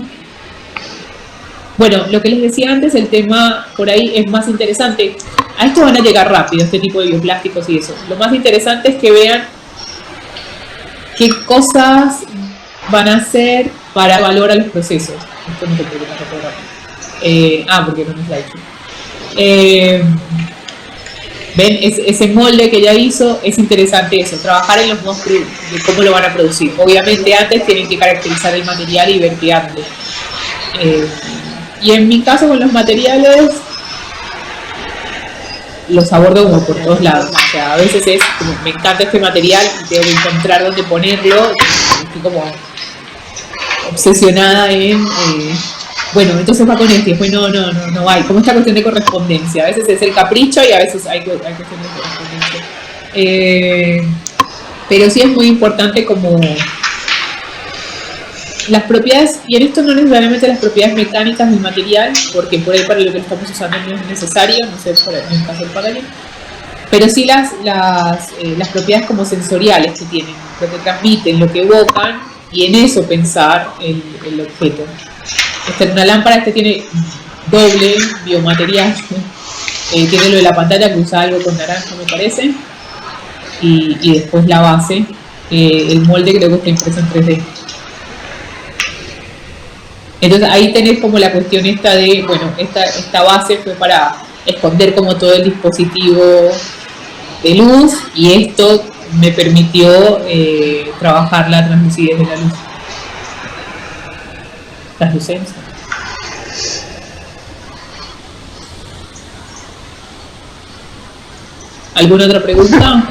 bueno, lo que les decía antes, el tema por ahí es más interesante. A esto van a llegar rápido, este tipo de bioplásticos y eso. Lo más interesante es que vean qué cosas van a hacer para valorar los procesos. Esto no se puede pasar por rápido. Porque no me ha hecho. Ven, ese molde que ya hizo, es interesante eso, trabajar en los modos de cómo lo van a producir. Obviamente antes tienen que caracterizar el material y ver qué ande. Y en mi caso con los materiales, los abordo como por todos lados. O sea, a veces es como, me encanta este material y tengo que encontrar dónde ponerlo. Estoy como obsesionada en... bueno, entonces va con este, después no hay, como esta cuestión de correspondencia, a veces es el capricho y a veces hay cuestiones de correspondencia. Pero sí es muy importante como las propiedades, y en esto no necesariamente las propiedades mecánicas del material, porque por ahí para lo que lo estamos usando no es necesario, no sé, en el caso del Pagani, pero sí las propiedades como sensoriales que tienen, lo que transmiten, lo que evocan, y en eso pensar el objeto. Una lámpara, tiene doble biomaterial, tiene lo de la pantalla que usa algo con naranja me parece, y después la base, el molde creo que está impreso en 3D. Entonces ahí tenés como la cuestión esta de, bueno, esta base fue para esconder como todo el dispositivo de luz, y esto me permitió trabajar la translucidez de la luz. Translucencia. ¿Alguna otra pregunta?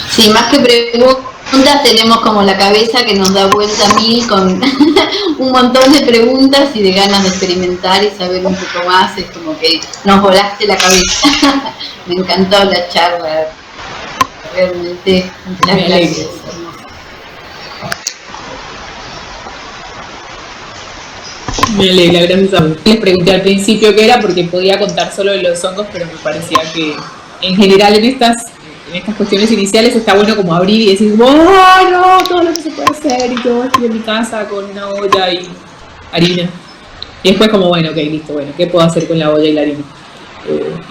Sí, más que preguntas, tenemos como la cabeza que nos da vuelta a mil con un montón de preguntas y de ganas de experimentar y saber un poco más. Es como que nos volaste la cabeza. Me encantó la charla. Realmente, muchas gracias. Me alegra, gracias a vos. Les pregunté al principio qué era porque podía contar solo de los hongos, pero me parecía que en general en estas cuestiones iniciales está bueno como abrir y decir, bueno, todo lo que se puede hacer, y yo estoy en mi casa con una olla y harina. Y después como, bueno, ok, listo, bueno, ¿qué puedo hacer con la olla y la harina?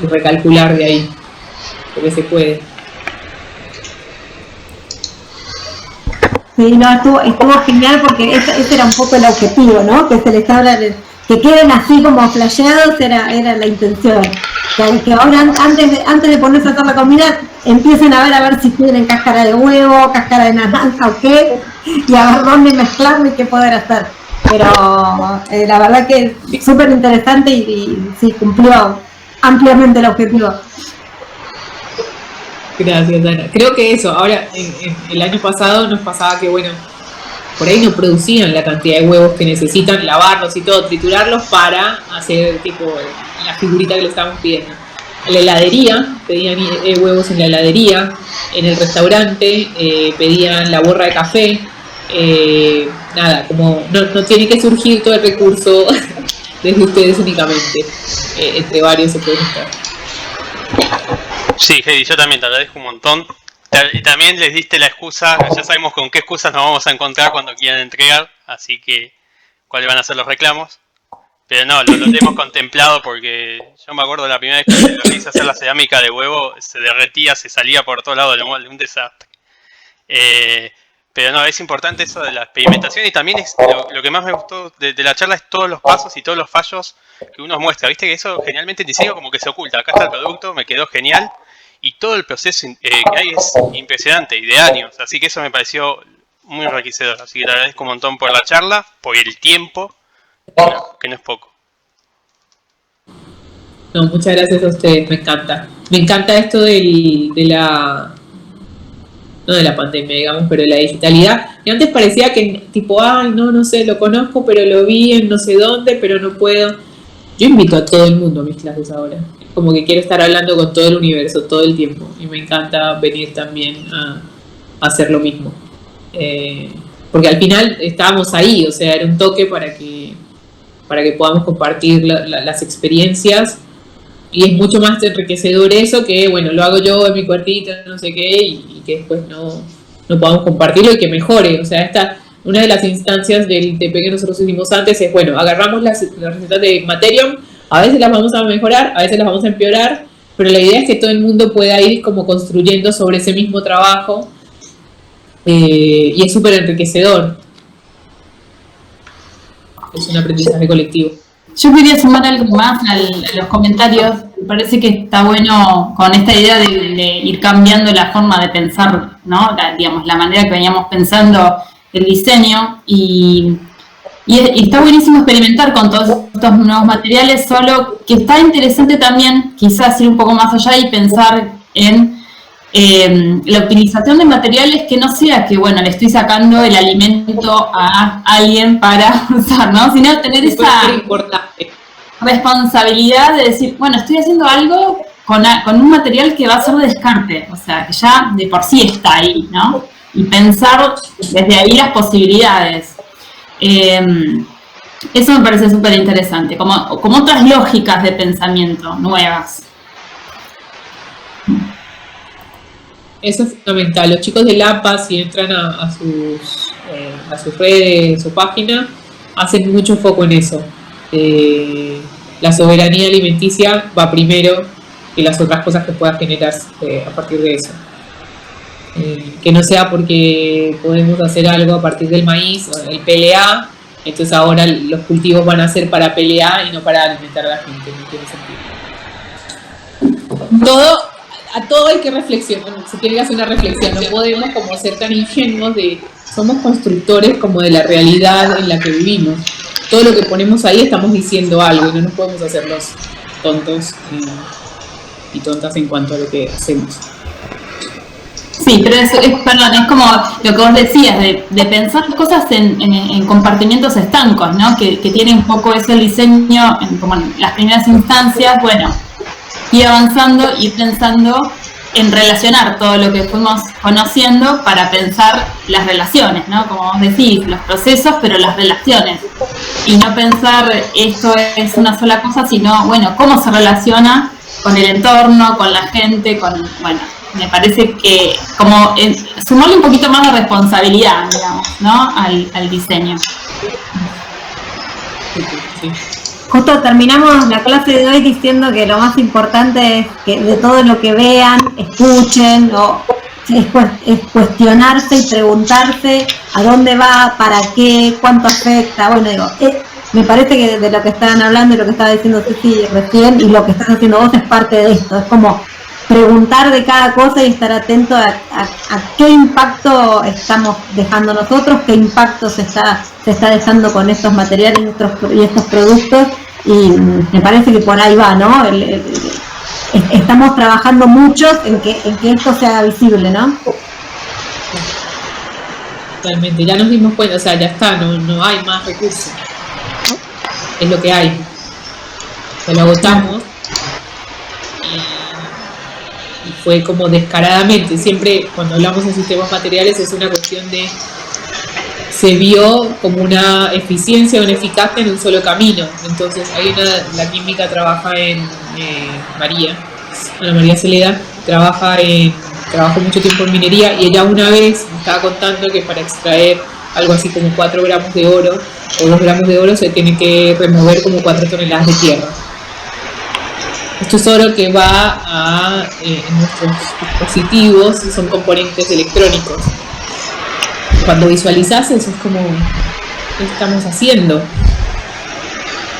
Y recalcular de ahí, porque se puede. Sí, no, estuvo genial porque ese era un poco el objetivo, ¿no? Que se les habla que queden así como flasheados era la intención. Que ahora antes de ponerse a hacer la comida empiecen a ver si tienen cáscara de huevo, cáscara de naranja o qué, y a ver dónde mezclarlo y qué poder hacer. Pero la verdad que es súper interesante y sí, cumplió ampliamente el objetivo. Gracias, Ana. Creo que eso, ahora el año pasado nos pasaba que, bueno, por ahí no producían la cantidad de huevos que necesitan, lavarlos y todo, triturarlos para hacer tipo la figurita que le estábamos pidiendo. En la heladería, pedían huevos en la heladería, en el restaurante pedían la borra de café, nada, como no tiene que surgir todo el recurso desde ustedes únicamente, entre varios se puede estar. Sí, Heidi, yo también te agradezco un montón. Y también les diste la excusa, ya sabemos con qué excusas nos vamos a encontrar cuando quieran entregar, así que cuáles van a ser los reclamos. Pero no, lo hemos contemplado porque yo me acuerdo la primera vez que lo quise hacer la cerámica de huevo, se derretía, se salía por todos lados del molde, un desastre. Pero no, es importante eso de la experimentación y también es lo que más me gustó de la charla es todos los pasos y todos los fallos que uno muestra. Viste que eso generalmente en diseño como que se oculta. Acá está el producto, me quedó genial y todo el proceso que hay es impresionante y de años. Así que eso me pareció muy enriquecedor. Así que te agradezco un montón por la charla, por el tiempo, que no es poco. No, muchas gracias a ustedes, me encanta. Me encanta esto de la pandemia, digamos, pero de la digitalidad. Y antes parecía que tipo, ay, no sé, lo conozco, pero lo vi en no sé dónde, pero no puedo. Yo invito a todo el mundo a mis clases ahora. Como que quiero estar hablando con todo el universo todo el tiempo. Y me encanta venir también a hacer lo mismo. Porque al final estábamos ahí, o sea, era un toque para que podamos compartir las experiencias Y es mucho más enriquecedor eso que, bueno, lo hago yo en mi cuartito, no sé qué, y que después no podamos compartirlo y que mejore. O sea, una de las instancias del TP que nosotros hicimos antes es, bueno, agarramos las recetas de Materion, a veces las vamos a mejorar, a veces las vamos a empeorar, pero la idea es que todo el mundo pueda ir como construyendo sobre ese mismo trabajo, y es súper enriquecedor. Es un aprendizaje colectivo. Yo quería sumar algo más a los comentarios. Me parece que está bueno con esta idea de ir cambiando la forma de pensar, ¿no? La manera que veníamos pensando el diseño y está buenísimo experimentar con todos estos nuevos materiales, solo que está interesante también quizás ir un poco más allá y pensar en la utilización de materiales que no sea que, bueno, le estoy sacando el alimento a alguien para usar, ¿no? Sino tener esa responsabilidad de decir, bueno, estoy haciendo algo con un material que va a ser de descarte, o sea, que ya de por sí está ahí, ¿no? Y pensar desde ahí las posibilidades. Eso me parece súper interesante, como otras lógicas de pensamiento nuevas. Eso es fundamental. Los chicos del APA, si entran a sus redes o páginas, hacen mucho foco en eso. La soberanía alimenticia va primero que las otras cosas que pueda generar a partir de eso. Que no sea porque podemos hacer algo a partir del maíz o el PLA, entonces ahora los cultivos van a ser para PLA y no para alimentar a la gente. No tiene sentido. A todo hay que reflexionar, se tiene que hacer una reflexión, no podemos como ser tan ingenuos somos constructores como de la realidad en la que vivimos. Todo lo que ponemos ahí estamos diciendo algo y no nos podemos hacer los tontos y tontas en cuanto a lo que hacemos. Sí, pero es como lo que vos decías, de pensar cosas en compartimientos estancos, ¿no? Que tiene un poco ese diseño, como en las primeras instancias, bueno, ir avanzando y pensando en relacionar todo lo que fuimos conociendo para pensar las relaciones, ¿no? Como vos decís, los procesos, pero las relaciones. Y no pensar esto es una sola cosa, sino, bueno, cómo se relaciona con el entorno, con la gente, bueno, me parece que como sumarle un poquito más de responsabilidad, digamos, ¿no? Al diseño. Sí. Justo terminamos la clase de hoy diciendo que lo más importante es que de todo lo que vean, escuchen, es cuestionarse y preguntarse a dónde va, para qué, cuánto afecta. Bueno, digo, me parece que de lo que estaban hablando y lo que estaba diciendo Ceci recién y lo que estás haciendo vos es parte de esto. Es como preguntar de cada cosa y estar atento a qué impacto estamos dejando nosotros, qué impacto se está dejando con estos materiales y estos productos, y me parece que por ahí va, ¿no? Estamos trabajando muchos en que esto sea visible, ¿no? Totalmente, ya nos dimos cuenta, o sea, ya está, no hay más recursos, es lo que hay, se lo agotamos. Y fue como descaradamente, siempre cuando hablamos de sistemas materiales es una cuestión de, se vio como una eficiencia, una eficacia en un solo camino. Entonces la química trabaja en María Celeda, trabajó mucho tiempo en minería, y ella una vez me estaba contando que para extraer algo así como 4 gramos de oro o 2 gramos de oro se tiene que remover como 4 toneladas de tierra. Esto es oro que va a nuestros dispositivos, son componentes electrónicos. Cuando visualizas eso es como, ¿qué estamos haciendo?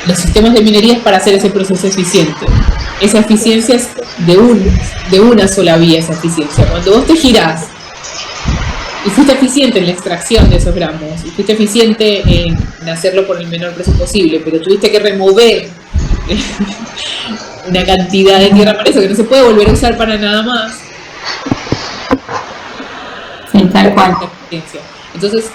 Los sistemas de minería es para hacer ese proceso eficiente. Esa eficiencia es de una sola vía, esa eficiencia. Cuando vos te girás y fuiste eficiente en la extracción de esos gramos, y fuiste eficiente en hacerlo por el menor precio posible, pero tuviste que remover una cantidad de tierra para eso que no se puede volver a usar para nada más. Sí, tal cual. Entonces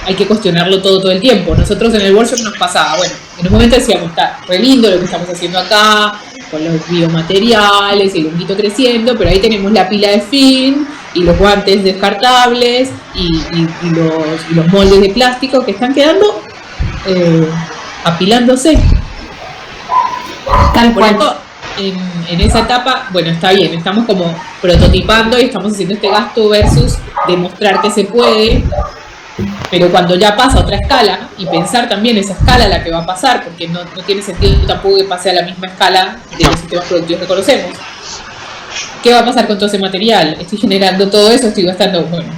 hay que cuestionarlo todo el tiempo. Nosotros en el workshop nos pasaba, bueno, en un momento decíamos, está re lindo lo que estamos haciendo acá, con los biomateriales, el honguito creciendo, pero ahí tenemos la pila de film y los guantes descartables y los moldes de plástico que están quedando apilándose. Tal cual. en esa etapa, bueno, está bien, estamos como prototipando y estamos haciendo este gasto versus demostrar que se puede, pero cuando ya pasa a otra escala, y pensar también esa escala a la que va a pasar, porque no tiene sentido tampoco que pase a la misma escala de los sistemas productivos que conocemos. ¿Qué va a pasar con todo ese material? Estoy generando todo eso, estoy gastando, bueno.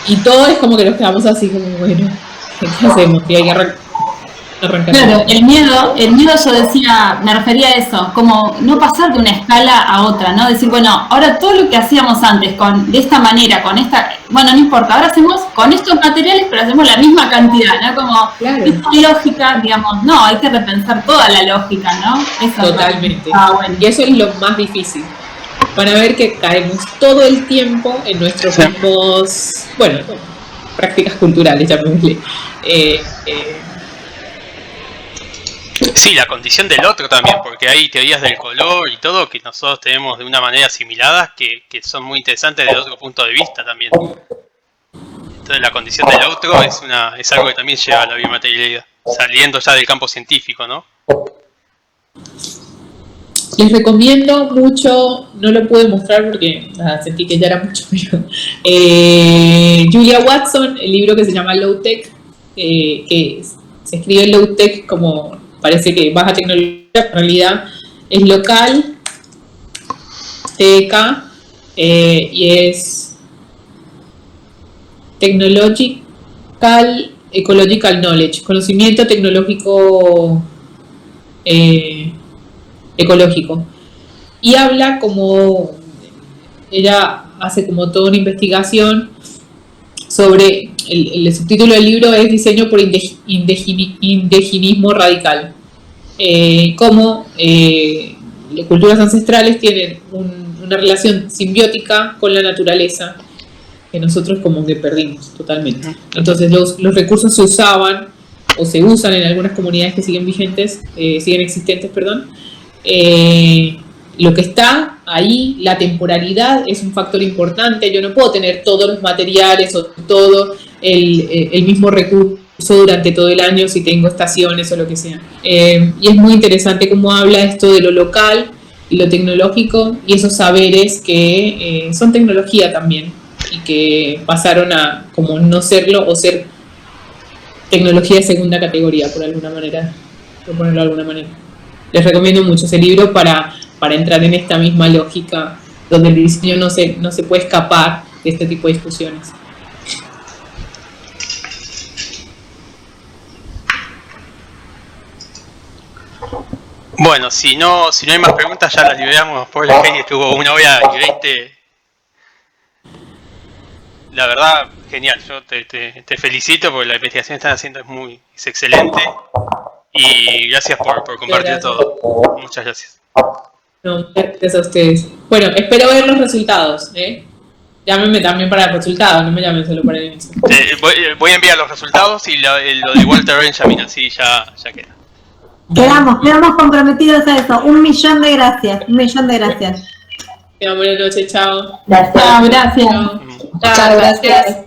Y todo es como que nos quedamos así como, bueno, ¿qué hacemos? Y hay que arrancar. Claro, el miedo yo decía, me refería a eso, como no pasar de una escala a otra, ¿no? Decir, bueno, ahora todo lo que hacíamos antes, de esta manera, con esta, bueno, no importa, ahora hacemos con estos materiales, pero hacemos la misma cantidad, ¿no? Como, claro. Esta lógica, digamos, no, hay que repensar toda la lógica, ¿no? Eso totalmente. Bueno. Y eso es lo más difícil. Van a ver que caemos todo el tiempo en nuestros mismos, bueno, prácticas culturales, llamémosle. Sí, la condición del otro también, porque hay teorías del color y todo que nosotros tenemos de una manera asimiladas que son muy interesantes desde otro punto de vista también. Entonces la condición del otro es algo que también lleva a la biomaterialidad, saliendo ya del campo científico, ¿no? Les recomiendo mucho, no lo pude mostrar porque sentí que ya era mucho, pero Julia Watson, el libro que se llama Low Tech, que se escribe Low Tech como parece que baja tecnología, en realidad es local, TEK, y es Technological Ecological Knowledge, conocimiento tecnológico ecológico. Y habla como, ella hace como toda una investigación sobre, el subtítulo del libro es Diseño por indigenismo radical. Cómo las culturas ancestrales tienen una relación simbiótica con la naturaleza que nosotros como que perdimos totalmente. Entonces los recursos se usaban o se usan en algunas comunidades que siguen vigentes, siguen existentes, perdón. Lo que está ahí, la temporalidad es un factor importante. Yo no puedo tener todos los materiales o todo el mismo recurso durante todo el año si tengo estaciones o lo que sea. Y es muy interesante cómo habla esto de lo local y lo tecnológico y esos saberes que son tecnología también y que pasaron a como no serlo o ser tecnología de segunda categoría, por alguna manera, por ponerlo de alguna manera. Les recomiendo mucho ese libro para entrar en esta misma lógica donde el diseño no se puede escapar de este tipo de discusiones. Bueno, si no hay más preguntas ya las liberamos. Por la Jenny estuvo 1 hora y 20. La verdad, genial. Yo te felicito porque la investigación que están haciendo es excelente. Y gracias por compartir todo. Muchas gracias. No, gracias a ustedes. Bueno, espero ver los resultados, Llámenme también para el resultado, no me llamen solo para el inicio. Voy a enviar los resultados y lo de Walter Benjamin, así ya queda. Quedamos comprometidos a eso. 1.000.000 de gracias. 1.000.000 de gracias. Buenas noches, chao. Gracias. Chao, gracias. Chao. Chao, gracias.